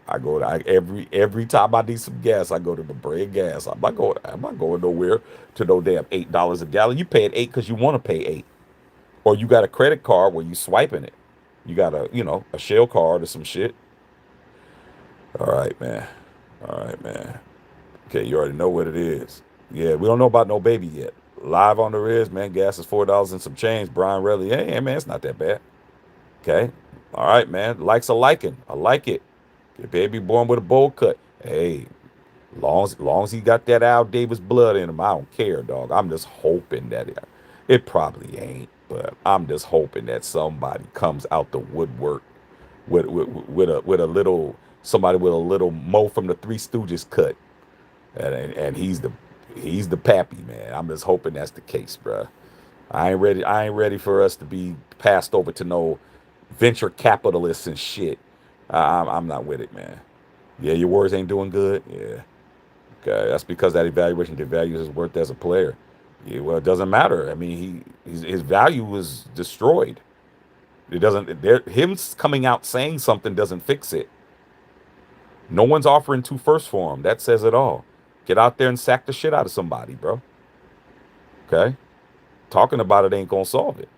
Every time I need some gas, I go to the bread gas. I'm not going nowhere to no damn $8 a gallon. You paying eight because you want to pay eight, or you got a credit card where you swiping it. You got a shell card or some shit. All right, man. All right, man. Okay, you already know what it is. Yeah, we don't know about no baby yet. Live on the Riz, man. Gas is $4 and some change. Brian Relly, hey, man, it's not that bad. Okay, all right, man. Likes a liking. I like it. Get baby born with a bowl cut. Hey, long as he got that Al Davis blood in him, I don't care, dog. I'm just hoping that it probably ain't, but I'm just hoping that somebody comes out the woodwork with a little somebody with a little Mo from the Three Stooges cut. And he's the pappy, man. I'm just hoping that's the case, bruh. I ain't ready for us to be passed over to no venture capitalists and shit. I'm not with it, man. Yeah, your words ain't doing good. Yeah, okay. That's because that evaluation devalues his worth as a player. Yeah, well, it doesn't matter. I mean, his value was destroyed. It doesn't. Him coming out saying something doesn't fix it. No one's offering two firsts for him. That says it all. Get out there and sack the shit out of somebody, bro. Okay? Talking about it ain't gonna solve it.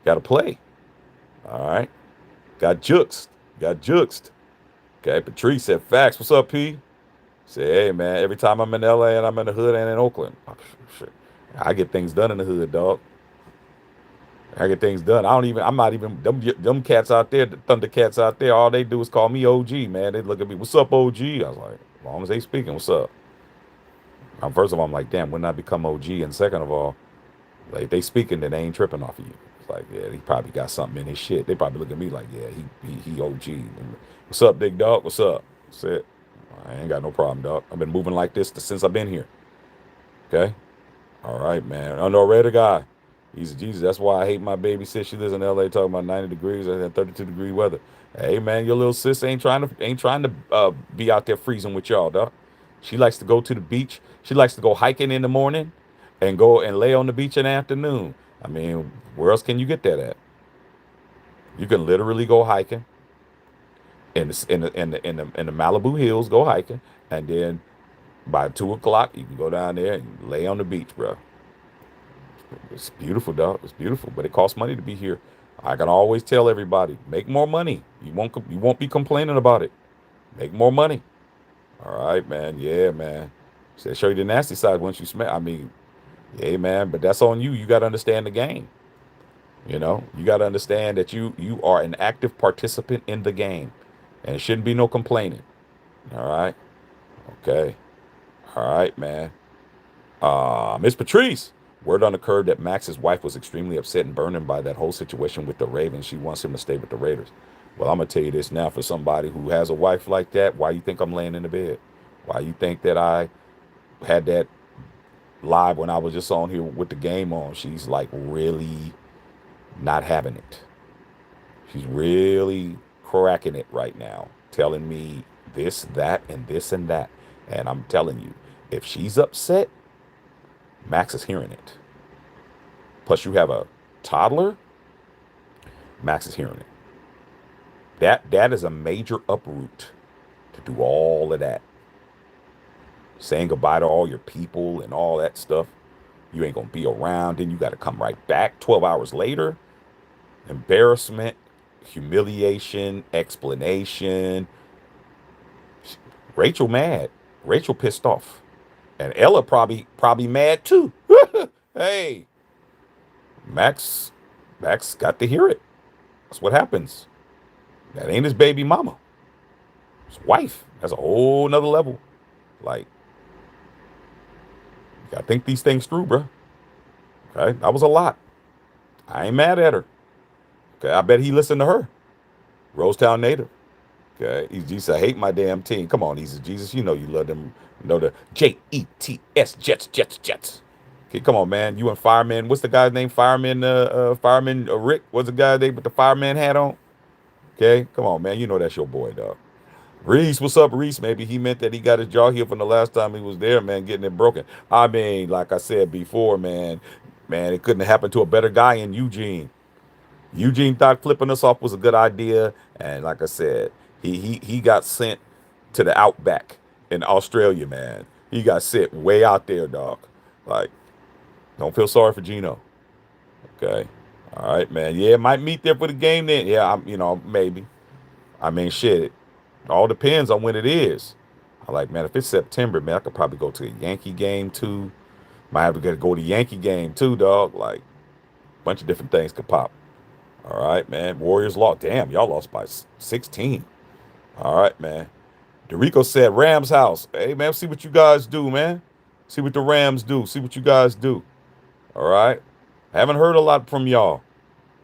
Gotta play. All right. Got juxed. Got juxed. Okay. Patrice said, facts. What's up, P? Say, hey man, every time I'm in LA and I'm in the hood and in Oakland, shit, I get things done in the hood, dog. I get things done. I'm not even, them cats out there, the Thundercats out there, all they do is call me OG, man. They look at me, what's up, OG? I was like, as long as they speaking, what's up? First of all, I'm like, damn, when I become OG? And second of all, like, if they speaking, then they ain't tripping off of you. It's like, yeah, he probably got something in his shit. They probably look at me like, yeah, he OG. What's up, big dog? What's up? That's it. I ain't got no problem, dog. I've been moving like this since I've been here. Okay? All right, man. Underrated guy. He's Jesus. That's why I hate my baby sis. She lives in LA talking about 90 degrees and 32-degree weather. Hey man, your little sis ain't trying to be out there freezing with y'all, dog. She likes to go to the beach. She likes to go hiking in the morning and go and lay on the beach in the afternoon. I mean, where else can you get that at? You can literally go hiking in the Malibu hills, go hiking, and then by 2 o'clock you can go down there and lay on the beach, bro. It's beautiful, dog. It's beautiful, but it costs money to be here. I can always tell everybody, make more money. You won't be complaining about it. Make more money. All right, man. Yeah, man. Say show you the nasty side once you smell. I mean, yeah, man. But that's on you. You got to understand the game. You got to understand that you are an active participant in the game, and it shouldn't be no complaining. All right. Okay. All right, man. Miss Patrice. Word on the curb that Max's wife was extremely upset and burdened by that whole situation with the Ravens. She wants him to stay with the Raiders. Well, I'm gonna tell you this now. For somebody who has a wife like that, why you think I'm laying in the bed? Why you think that I had that live when I was just on here with the game on? She's like really not having it. She's really cracking it right now, telling me this, that, and this and that. And I'm telling you, if she's upset, Maxx is hearing it. Plus, you have a toddler. Maxx is hearing it. That is a major uproot to do all of that. Saying goodbye to all your people and all that stuff. You ain't gonna be around. Then you got to come right back 12 hours later. Embarrassment, humiliation, explanation. Rachel mad. Rachel pissed off. And Ella probably mad too. Hey, Maxx Maxx got to hear it. That's what happens. That ain't his baby mama. His wife. That's a whole nother level. Like, you gotta think these things through, bro. Okay, that was a lot. I ain't mad at her. Okay, I bet he listened to her. Rosetown native. Okay, he Jesus, I hate my damn team. Come on, Jesus, you know you love them. You know the Jets, Jets. Okay, come on, man. You and Fireman. What's the guy's name? Fireman Rick. What's the guy's name with the fireman hat on? Okay, come on, man. You know that's your boy, dog. Reese, what's up, Reese? Maybe he meant that he got his jaw healed from the last time he was there, man, getting it broken. I mean, like I said before, man, it couldn't have happened to a better guy in Eugene. Eugene thought flipping us off was a good idea, and like I said, he got sent to the outback in Australia, man. He got sent way out there, dog. Like, don't feel sorry for Gino. Okay, all right, man. Yeah, might meet there for the game then. Yeah, maybe. I mean, shit. It all depends on when it is. I like, man, if it's September, man, I could probably go to a Yankee game too. Might have to go to Yankee game too, dog. Like, a bunch of different things could pop. All right, man. Warriors lost. Damn, y'all lost by 16. All right, man. Dorico said, Rams house. Hey, man, see what you guys do, man. See what the Rams do. See what you guys do. All right. Haven't heard a lot from y'all.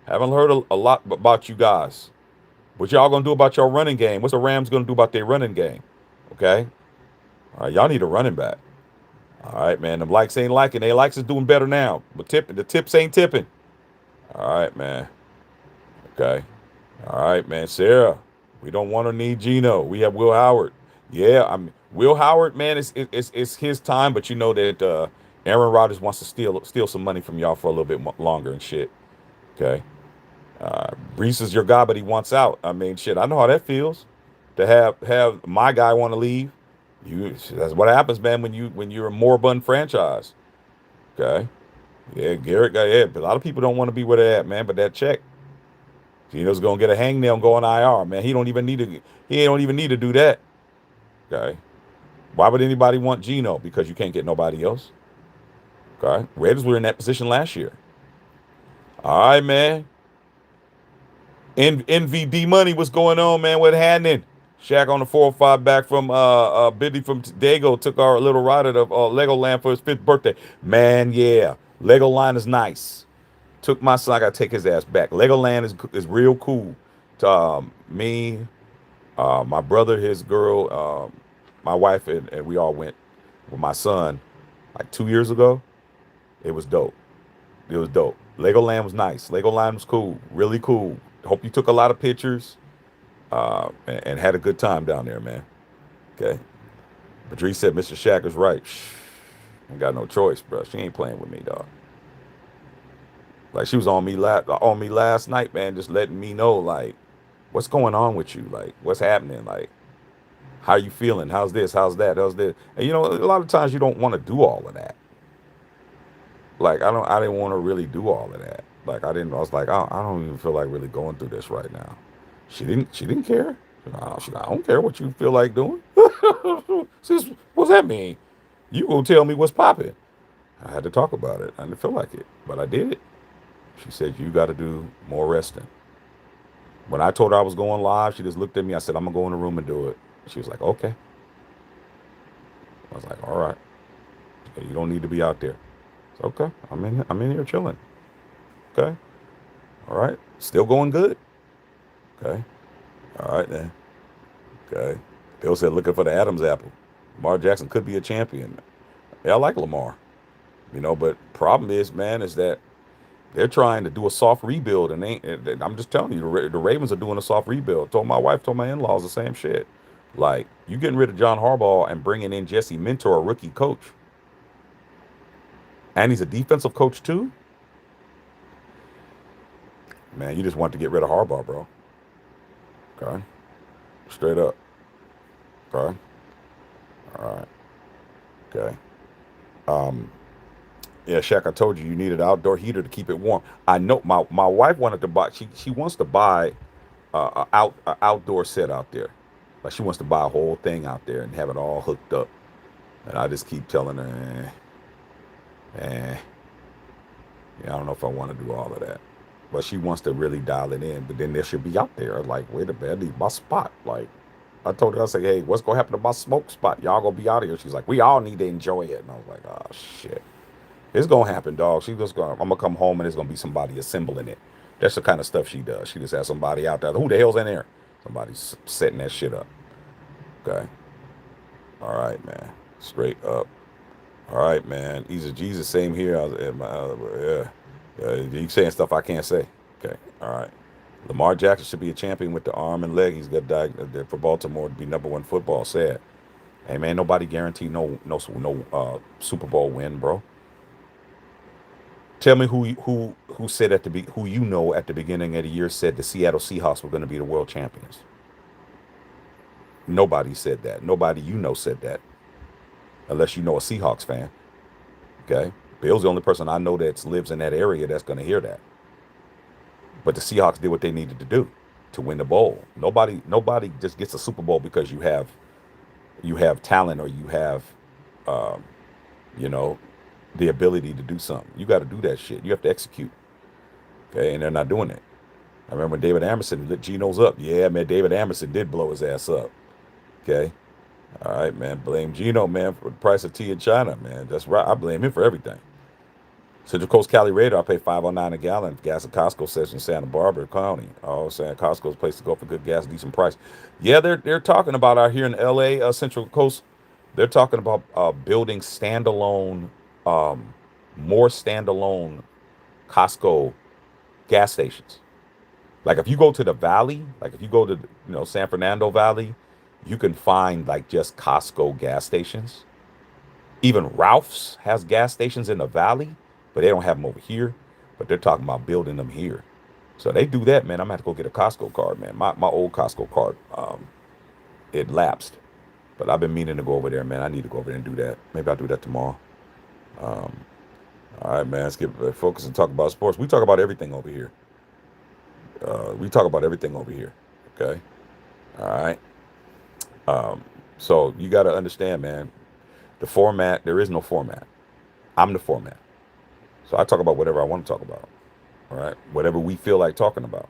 Haven't heard a lot about you guys. What y'all gonna do about your running game? What's the Rams gonna do about their running game? Okay. All right, y'all need a running back. All right, man. Them likes ain't liking. They likes is doing better now. But the tips ain't tipping. All right, man. Okay. All right, man. Sarah, we don't want to need Gino. We have Will Howard. Yeah, Will Howard, man. It's his time, but you know that Aaron Rodgers wants to steal some money from y'all for a little bit longer and shit. Okay. Brees is your guy, but he wants out. I mean, shit. I know how that feels to have my guy want to leave. That's what happens, man. When you're a moribund franchise. Okay. Yeah, Garrett got it. But a lot of people don't want to be where they're at, man. But that check. Gino's gonna get a hangnail and go on IR, man. He don't even need to do that. Okay. Why would anybody want Gino? Because you can't get nobody else. Okay. Raiders were in that position last year. All right, man. NVD money, what's going on, man? What happening? Shaq on the 405 back from Biddy from Dago took our little ride at Legoland for his 5th birthday. Man, yeah. Legoland is nice. Took my son. I gotta take his ass back. Legoland is real cool. To me, my brother, his girl, my wife, and we all went with my son like 2 years ago. It was dope. It was dope. Legoland was nice. Legoland was cool. Really cool. Hope you took a lot of pictures and had a good time down there, man. Okay. Patrice said Mr. Shaq is right. Ain't got no choice, bro. She ain't playing with me, dog. Like, she was on me last night, man, just letting me know, like, what's going on with you? Like, what's happening? Like, how you feeling? How's this? How's that? How's this? And a lot of times you don't want to do all of that. Like, I didn't want to really do all of that. Like, I was like, I don't even feel like really going through this right now. She didn't care. I don't care what you feel like doing. Sis, what's that mean? You gonna tell me what's popping? I had to talk about it. I didn't feel like it, but I did it. She said, you got to do more resting. When I told her I was going live, she just looked at me. I said, I'm going to go in the room and do it. She was like, okay. I was like, all right. You don't need to be out there. It's okay. I'm in here chilling. Okay. All right. Still going good. Okay. All right, then. Okay. Bill said, looking for the Adam's apple. Lamar Jackson could be a champion. Yeah, I like Lamar. But problem is, man, is that they're trying to do a soft rebuild, and I'm just telling you, the Ravens are doing a soft rebuild. Told my in-laws the same shit. Like, you getting rid of John Harbaugh and bringing in Jesse Minter, a rookie coach, and he's a defensive coach too. Man, you just want to get rid of Harbaugh, bro. Okay, straight up. Okay, all right. Okay. Yeah, Shaq, I told you needed an outdoor heater to keep it warm. I know my wife wanted to buy. She wants to buy a outdoor set out there. Like she wants to buy a whole thing out there and have it all hooked up. And I just keep telling her, yeah, I don't know if I want to do all of that. But she wants to really dial it in. But then there should be out there. Like, wait a minute, I need my spot. Like, I told her, I said, hey, what's going to happen to my smoke spot? Y'all going to be out of here. She's like, we all need to enjoy it. And I was like, oh, shit. It's going to happen, dog. She's just going to, I'm going to come home and there's going to be somebody assembling it. That's the kind of stuff she does. She just has somebody out there. Who the hell's in there? Somebody's setting that shit up. Okay. All right, man. Straight up. All right, man. Easy Jesus, same here. Yeah. You saying stuff I can't say. Okay. All right. Lamar Jackson should be a champion with the arm and leg. He's got for Baltimore to be #1 football. Sad. Hey man, nobody guaranteed no Super Bowl win, bro. Tell me who said who you know at the beginning of the year said the Seattle Seahawks were going to be the world champions. Nobody said that. Nobody you know said that, unless you know a Seahawks fan. Okay, Bill's the only person I know that lives in that area that's going to hear that. But the Seahawks did what they needed to do to win the bowl. Nobody just gets a Super Bowl because you have talent or you have um, you know the ability to do something. You got to do that shit. You have to execute. Okay, and they're not doing it. I remember when David Amerson lit Geno's up. Yeah, man, David Amerson did blow his ass up. Okay, all right, man. Blame Geno, man, for the price of tea in China, man. That's right. I blame him for everything. Central Coast Cali Raider, I pay 5.09 a gallon. Gas at Costco says in Santa Barbara County. Oh, saying Costco's a place to go for good gas, decent price. Yeah, they're talking about out here in L.A. Central Coast. They're talking about building standalone, um, more standalone Costco gas stations. Like if you go to the Valley, like if you go to San Fernando Valley, you can find like just Costco gas stations. Even Ralph's has gas stations in the Valley, but they don't have them over here. But they're talking about building them here. So they do that, man. I'm gonna have to go get a Costco card, man. My old Costco card, it lapsed. But I've been meaning to go over there, man. I need to go over there and do that. Maybe I'll do that tomorrow. Um, all right, man. Let's get focused and talk about sports. We talk about everything over here. We talk about everything over here. Okay. All right. Um, so you got to understand, man. The format. There is no format. I'm the format. So I talk about whatever I want to talk about. All right. Whatever we feel like talking about.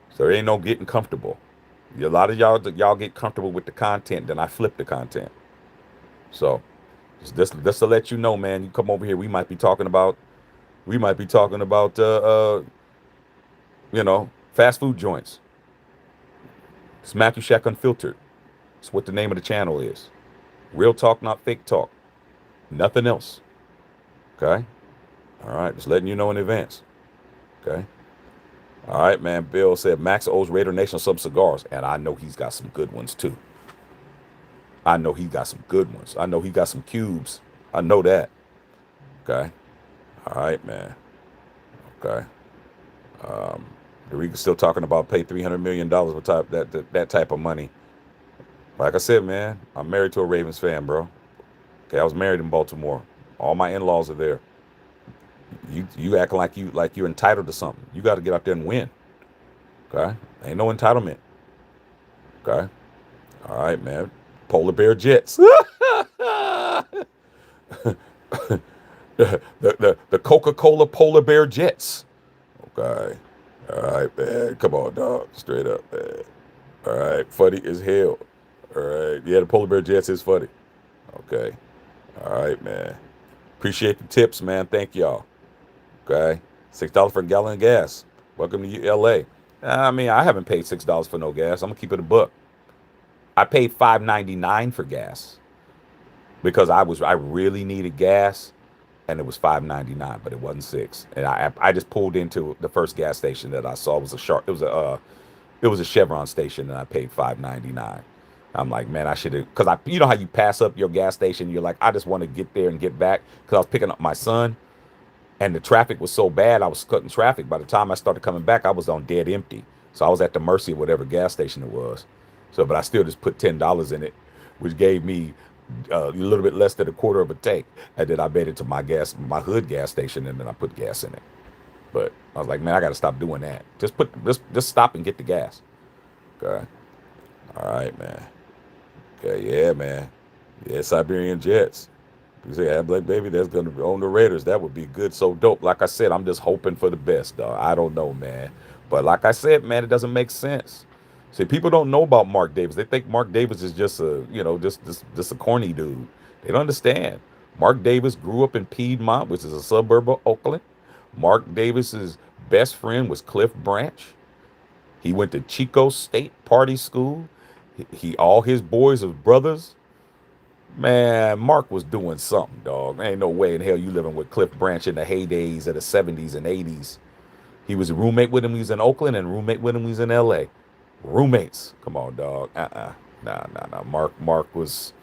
So there ain't no getting comfortable. A lot of y'all get comfortable with the content, then I flip the content. So just to let you know, man, you come over here, we might be talking about fast food joints. It's Matthew Shack Unfiltered. It's what the name of the channel is. Real talk, not fake talk. Nothing else. Okay? All right, just letting you know in advance. Okay? All right, man. Bill said Maxx owes Raider Nation some cigars, and I know he's got some good ones too. I know he got some good ones. I know he got some cubes. I know that. Okay. All right, man. Okay. Um, Dorica's still talking about pay $300 million with that type of money. Like I said, man, I'm married to a Ravens fan, bro. Okay, I was married in Baltimore. All my in-laws are there. You acting like you're entitled to something. You got to get out there and win. Okay, ain't no entitlement. Okay, all right, man. Polar Bear Jets. the Coca-Cola Polar Bear Jets. Okay, all right, man. Come on, dog. Straight up, man. All right, funny as hell. All right, yeah, the Polar Bear Jets is funny. Okay, all right, man. Appreciate the tips, man. Thank y'all. Okay, $6 for a gallon of gas. Welcome to LA. I mean, I haven't paid $6 for no gas. I'm gonna keep it a buck. I paid $5.99 for gas because I really needed gas, and it was $5.99, but it wasn't six. And I just pulled into the first gas station that I saw. It was a Chevron station, and I paid $5.99. I'm like, man, I should have, because you know how you pass up your gas station, you're like, I just want to get there and get back, because I was picking up my son. And the traffic was so bad, I was cutting traffic. By the time I started coming back, I was on dead empty. So I was at the mercy of whatever gas station it was. So, but I still just put $10 in it, which gave me a little bit less than a quarter of a tank. And then I made it to my hood gas station, and then I put gas in it. But I was like, man, I got to stop doing that. Just stop and get the gas. Okay. All right, man. Okay, yeah, man. Yeah, Siberian Jets. You say, yeah, Black Baby, that's going to be on the Raiders. That would be good. So dope. Like I said, I'm just hoping for the best, dog. I don't know, man. But like I said, man, it doesn't make sense. See, people don't know about Mark Davis. They think Mark Davis is just a, just a corny dude. They don't understand. Mark Davis grew up in Piedmont, which is a suburb of Oakland. Mark Davis's best friend was Cliff Branch. He went to Chico State Party School. He all his boys are brothers. Man, Mark was doing something, dog. Ain't no way in hell you living with Cliff Branch in the heydays of the 70s and 80s. He was a roommate with him. He was in Oakland, and roommate with him. He was in L.A. Roommates. Come on, dog. Nah. Mark was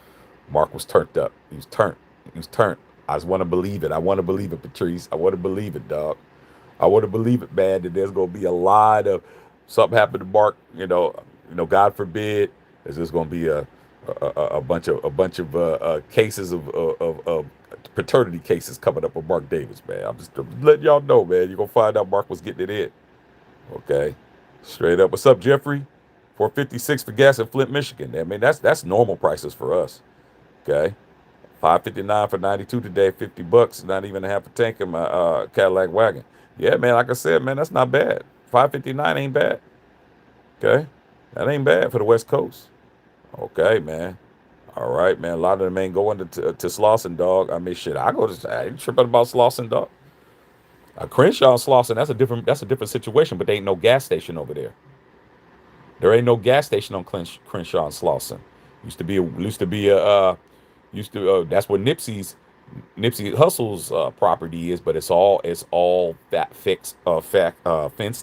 turned up. He was turned. He was turned. I just want to believe it. I want to believe it, Patrice. I want to believe it, dog. I want to believe it, man, that there's gonna be a lot of something happen to Mark. God forbid, there's just gonna be a bunch of cases of paternity cases coming up with Mark Davis, man. I'm just letting y'all know, man. You're gonna find out Mark was getting it in. Okay, straight up. What's up, Jeffrey? 456 for gas in Flint, Michigan. I mean, that's normal prices for us. Okay, 559 for 92 today. $50. Not even a half a tank in my Cadillac wagon. Yeah, man. Like I said, man, that's not bad. 559 ain't bad. Okay, that ain't bad for the West Coast. Okay, man. All right, man. A lot of them ain't going to Slauson, dog. I mean, shit. I ain't tripping about Slauson, dog. Crenshaw and Slauson, that's a different situation, but there ain't no gas station over there. There ain't no gas station on Crenshaw and Slauson. That's where Nipsey Hussle's property is, but it's all that fenced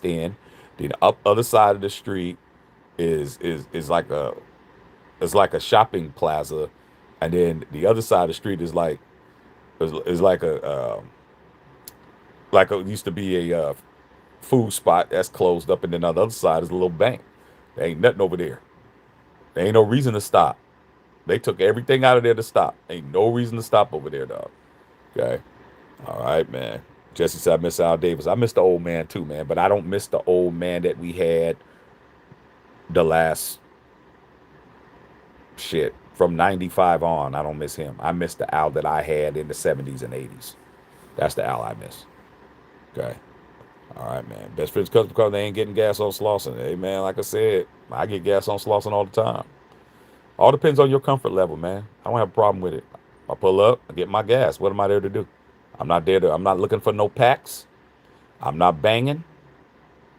in. The other side of the street is like a shopping plaza, and then the other side of the street is like it used to be a food spot that's closed up, and then on the other side is a little bank. There ain't nothing over there. There ain't no reason to stop. They took everything out of there to stop. Ain't no reason to stop over there, dog. Okay. All right, man. Jesse said I miss Al Davis. I miss the old man too, man. But I don't miss the old man that we had the last shit from 95 on. I don't miss him. I miss the Al that I had in the 70s and 80s. That's the Al I miss. Okay. All right, man. Best friends because they ain't getting gas on Slauson. Hey, man, like I said, I get gas on Slauson all the time. All depends on your comfort level, man. I don't have a problem with it. I pull up, I get my gas. What am I there to do? I'm not looking for no packs. I'm not banging.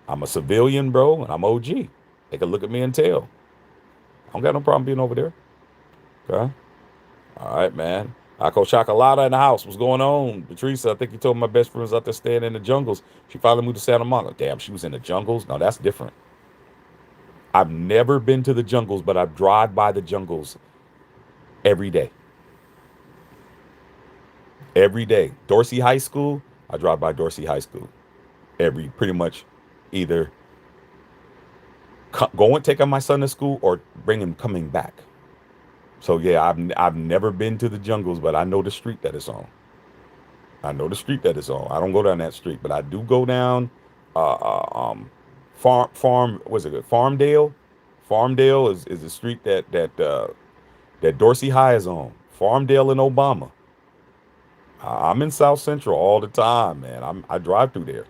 I'm a civilian, bro, and I'm OG. They can look at me and tell. I don't got no problem being over there. Okay. All right, man. Ako Chocolata in the house. What's going on? Patrice, I think you told my best friend was out there staying in the jungles. She finally moved to Santa Monica. Damn, she was in the jungles? No, that's different. I've never been to the jungles, but I drive by the jungles every day. Every day. Dorsey High School, I drive by Dorsey High School. Pretty much either going, taking my son to school or bring him coming back. So yeah, I've never been to the jungles, but I know the street that it's on. I know the street that it's on. I don't go down that street, but I do go down uh, uh um was it Farmdale? Farmdale is the street that Dorsey High is on. Farmdale and Obama. I'm in South Central all the time, man. I drive through there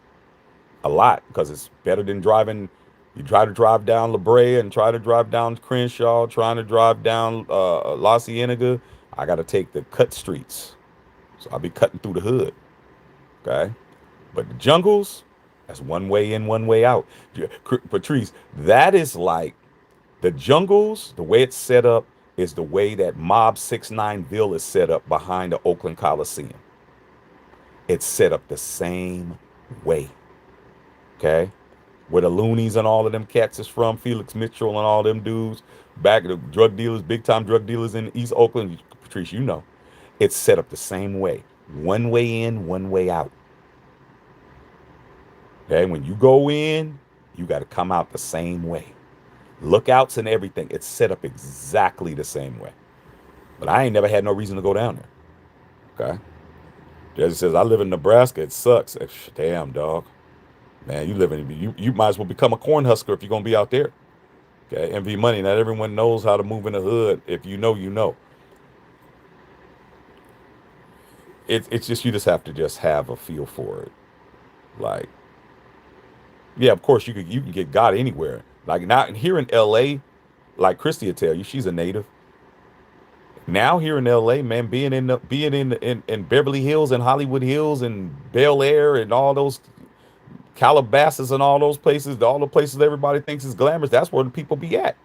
a lot because it's better than driving. You try to drive down La Brea and try to drive down Crenshaw, trying to drive down La Cienega. I got to take the cut streets. So I'll be cutting through the hood. Okay. But the jungles, that's one way in, one way out. Patrice, that is like the jungles, the way it's set up is the way that Mob 69ville is set up behind the Oakland Coliseum. It's set up the same way. Okay. Where the loonies and all of them cats is from, Felix Mitchell and all them dudes, back the drug dealers, big time drug dealers in East Oakland. Patrice, you know, it's set up the same way. One way in, one way out. Okay, when you go in, you got to come out the same way. Lookouts and everything, it's set up exactly the same way. But I ain't never had no reason to go down there. Okay. Jesse says, I live in Nebraska. It sucks. Damn, dog. Man, you live in you might as well become a corn husker if you're gonna be out there. Okay, MV Money. Not everyone knows how to move in the hood. If you know, you know. It's just you just have to just have a feel for it. Like, yeah, of course you can get God anywhere. Like not here in L.A. Like Christy will tell you, she's a native. Now here in L.A., man, being in Beverly Hills and Hollywood Hills and Bel Air and all those Calabasas and all the places everybody thinks is glamorous. That's where the people be at.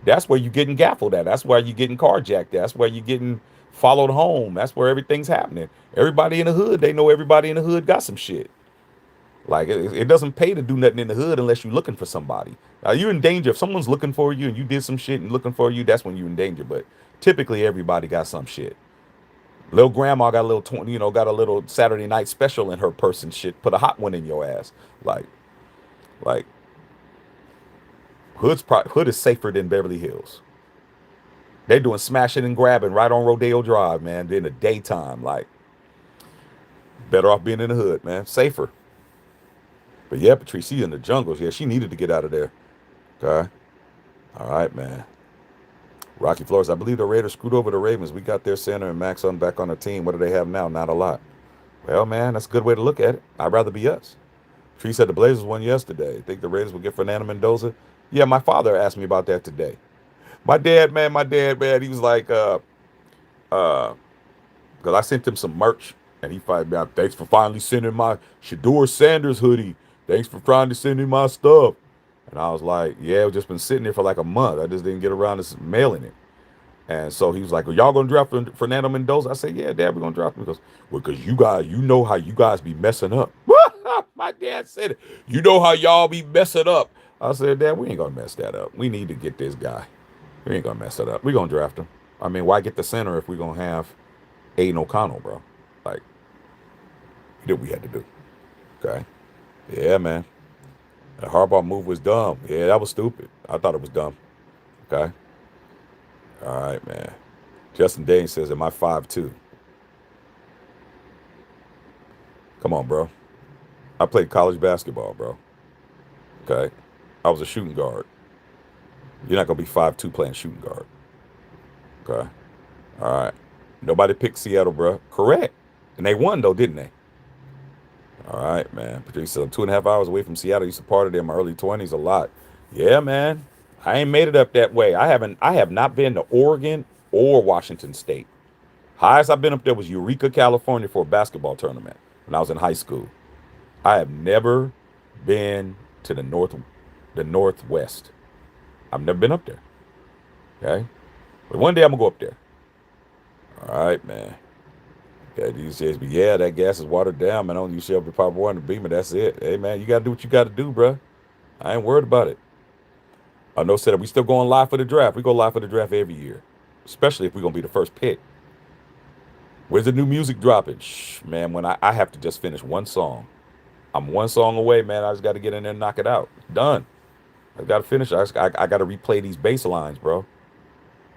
That's where you getting gaffled at. That's where you getting carjacked. That's where you getting followed home. That's where everything's happening. Everybody in the hood, they know everybody in the hood got some shit. Like it doesn't pay to do nothing in the hood unless you're looking for somebody. Now you're in danger if someone's looking for you and you did some shit and looking for you. That's when you're in danger. But typically everybody got some shit. Little grandma got a little, got a little Saturday night special in her purse and shit. Put a hot one in your ass. Like hood is safer than Beverly Hills. They doing smashing and grabbing right on Rodeo Drive, man. In the daytime, like better off being in the hood, man. Safer. But yeah, Patrice, she in the jungles. Yeah, she needed to get out of there. Okay. All right, man. Rocky Flores. I believe the Raiders screwed over the Ravens. We got their center and Maxx on back on the team. What do they have now? Not a lot. Well, man, that's a good way to look at it. I'd rather be us. Tree said the Blazers won yesterday. Think the Raiders will get Fernando Mendoza? Yeah, my father asked me about that today. My dad, man, he was like, because I sent him some merch, and he fired me out. Thanks for finally sending my Shador Sanders hoodie. Thanks for finally sending my stuff. And I was like, yeah, I've just been sitting there for like a month. I just didn't get around to mailing it. And so he was like, "Well, y'all gonna draft Fernando Mendoza?" I said, "Yeah, Dad, we're gonna draft him." He goes, "Well, because you guys, you know how you guys be messing up." My dad said it. You know how y'all be messing up. I said, "Dad, we ain't gonna mess that up. We need to get this guy. We ain't gonna mess that up. We're gonna draft him. I mean, why get the center if we're gonna have Aiden O'Connell, bro? Like, we did what we had to do. Okay. Yeah, man. The Harbaugh move was dumb. Yeah, that was stupid. I thought it was dumb. Okay. All right, man. Justin Dane says, "Am I 5'2"?" Come on, bro. I played college basketball, bro. Okay. I was a shooting guard. You're not gonna be 5'2" playing shooting guard. Okay. All right. Nobody picked Seattle, bro. Correct. And they won though, didn't they? All right, man. Patrice said, "I'm 2.5 hours away from Seattle. I used to party there in my early 20s a lot." Yeah, man. I ain't made it up that way. I have not been to Oregon or Washington State. Highest I've been up there was Eureka, California for a basketball tournament when I was in high school. I have never been to the Northwest. I've never been up there. Okay. But one day I'm gonna go up there. All right, man. Yeah, these days, but yeah, that gas is watered down, man. Only you Shelby Pop One and Beamer. That's it. Hey, man, you gotta do what you gotta do, bro. I ain't worried about it. I know said we still going live for the draft. We go live for the draft every year, especially if we're gonna be the first pick. Where's the new music dropping? Shh, man. When I have to just finish one song, I'm one song away, man. I just got to get in there and knock it out. Done. I got to finish. I got to replay these bass lines, bro.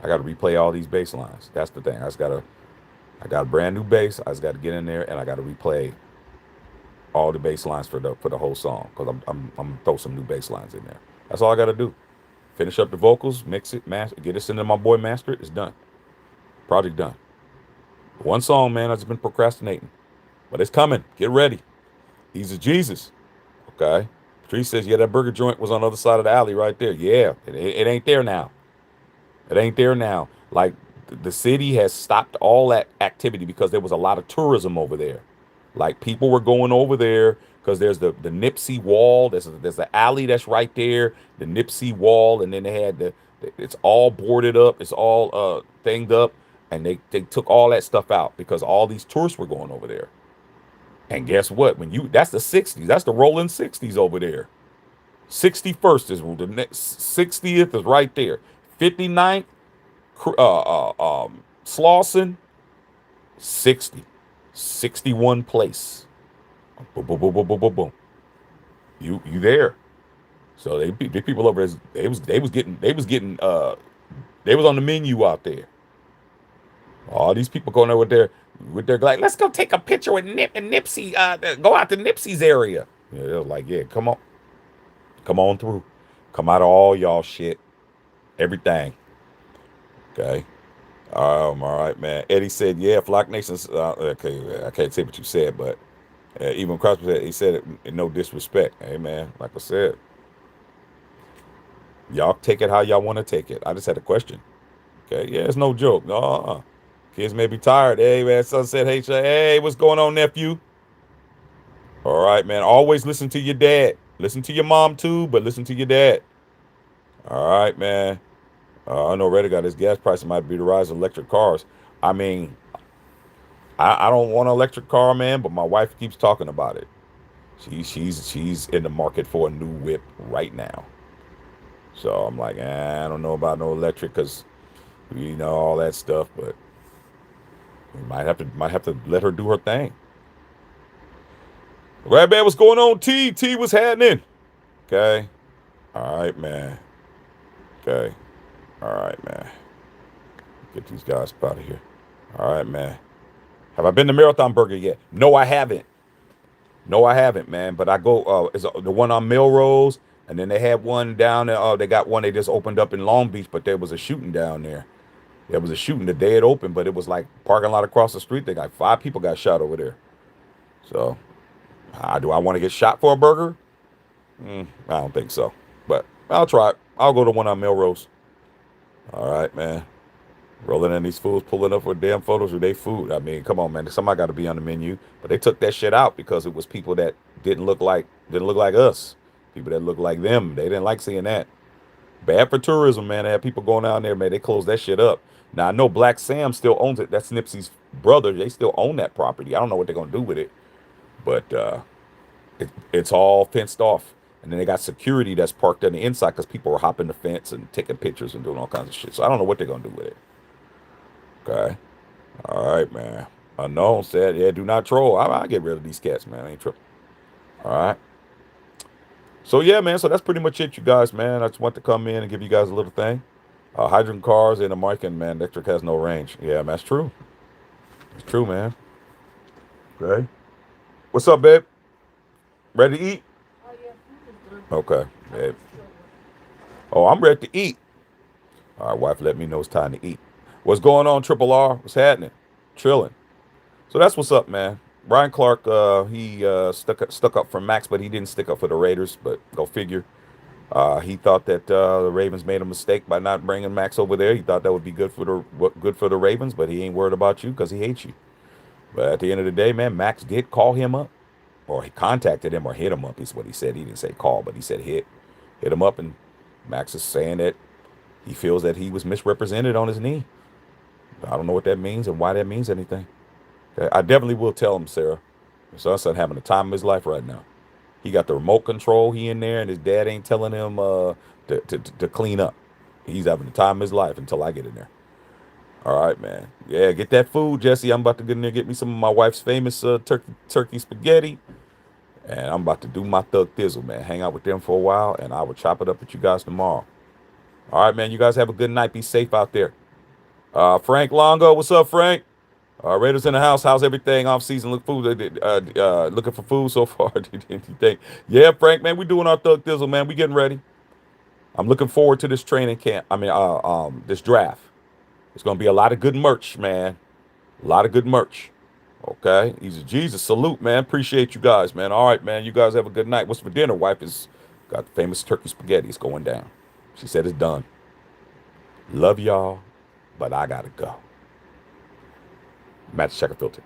I got to replay all these bass lines. That's the thing. I got a brand new bass. I just got to get in there and I got to replay all the bass lines for the whole song because I'm gonna throw some new bass lines in there. That's all I got to do. Finish up the vocals, mix it, master, get it into my boy, master it. It's done. Project done. One song, man. I've just been procrastinating, but it's coming. Get ready. He's a Jesus. Okay. Patrice says, yeah, that burger joint was on the other side of the alley right there. Yeah, it ain't there now. It ain't there now. Like the city has stopped all that activity because there was a lot of tourism over there. Like people were going over there because there's the Nipsey Wall. There's the alley that's right there, the Nipsey Wall, and then they had it's all boarded up, it's all thinged up, and they took all that stuff out because all these tourists were going over there. And guess what? That's the 60s. That's the rolling 60s over there. 61st is the next 60th is right there. 59th, Slauson, 60. 61 place. Boom, boom, boom, boom, boom, boom, boom. You there. So the people over there, they was on the menu out there. All these people going over there with their like, let's go take a picture with Nipsey. Go out to Nipsey's area. Yeah, they're like, yeah, come on through, come out of all y'all shit. everything. Okay. All right, man. Eddie said, "Yeah, Flock Nation's." Okay, I can't say what you said, but even Crosby said he said it in no disrespect. Hey, man, like I said, y'all take it how y'all want to take it. I just had a question. Okay, yeah, it's no joke. No, kids may be tired. Hey, man, Sunset H. Hey, what's going on, nephew? All right, man. Always listen to your dad. Listen to your mom too, but listen to your dad. All right, man. I know Reddit got his gas price might be the rise of electric cars. I mean, I don't want an electric car, man, but my wife keeps talking about it. She's in the market for a new whip right now. So I'm like, I don't know about no electric because all that stuff, but we might have to let her do her thing. Right, man, what's going on? T what's happening? Okay. All right, man. Okay. All right, man. Get these guys out of here. All right, man. Have I been to Marathon Burger yet? No, I haven't. No, I haven't, man. But I go. It's the one on Melrose, and then they had one down there. They got one they just opened up in Long Beach, but there was a shooting down there. There was a shooting the day it opened, but it was like parking lot across the street. They got 5 people got shot over there. So, do I want to get shot for a burger? I don't think so. But I'll try it. I'll go to one on Melrose. All right, man. Rolling in these fools pulling up with damn photos of their food. I mean, come on, man. Somebody got to be on the menu. But they took that shit out because it was people that didn't look like us. People that looked like them. They didn't like seeing that. Bad for tourism, man. They had people going down there, man. They closed that shit up. Now I know Black Sam still owns it. That's Nipsey's brother. They still own that property. I don't know what they're gonna do with it, but it's all fenced off. And then they got security that's parked on the inside because people are hopping the fence and taking pictures and doing all kinds of shit. So I don't know what they're gonna do with it. Okay. All right, man. Unknown said, yeah, do not troll. I get rid of these cats, man. I ain't tripping. All right. So yeah, man. So that's pretty much it, you guys, man. I just want to come in and give you guys a little thing. Hydrogen cars and a mic, and man, electric has no range. Yeah, man, that's true. It's true, man. Okay. What's up, babe? Ready to eat? Okay, babe. Oh, I'm ready to eat. All right, wife, let me know it's time to eat. What's going on, Triple R? What's happening? Chilling. So that's what's up, man. Brian Clark, he stuck up for Maxx, but he didn't stick up for the Raiders. But go figure. He thought that the Ravens made a mistake by not bringing Maxx over there. He thought that would be good for the Ravens, but he ain't worried about you because he hates you. But at the end of the day, man, Maxx did call him up, or he contacted him, or hit him up. Is what he said. He didn't say call, but he said hit him up, and Maxx is saying that he feels that he was misrepresented on his knee. I don't know what that means and why that means anything. Okay, I definitely will tell him, Sarah. His son having the time of his life right now. He got the remote control. He in there, and his dad ain't telling him to clean up. He's having the time of his life until I get in there. All right, man. Yeah, get that food, Jesse. I'm about to get in there, get me some of my wife's famous turkey spaghetti, and I'm about to do my thug thizzle, man. Hang out with them for a while, and I will chop it up with you guys tomorrow. All right, man. You guys have a good night. Be safe out there. Frank Longo, what's up, Frank? Raiders in the house. How's everything off season? Looking for food so far. Anything? Yeah, Frank, man, we doing our thug thizzle, man. We getting ready. I'm looking forward to this training camp. This draft. It's gonna be a lot of good merch, man. A lot of good merch. Okay, he's a Jesus. Salute, man. Appreciate you guys, man. All right, man. You guys have a good night. What's for dinner? Wife has got the famous turkey spaghetti. It's going down. She said it's done. Love y'all, but I gotta go. Match checker filter.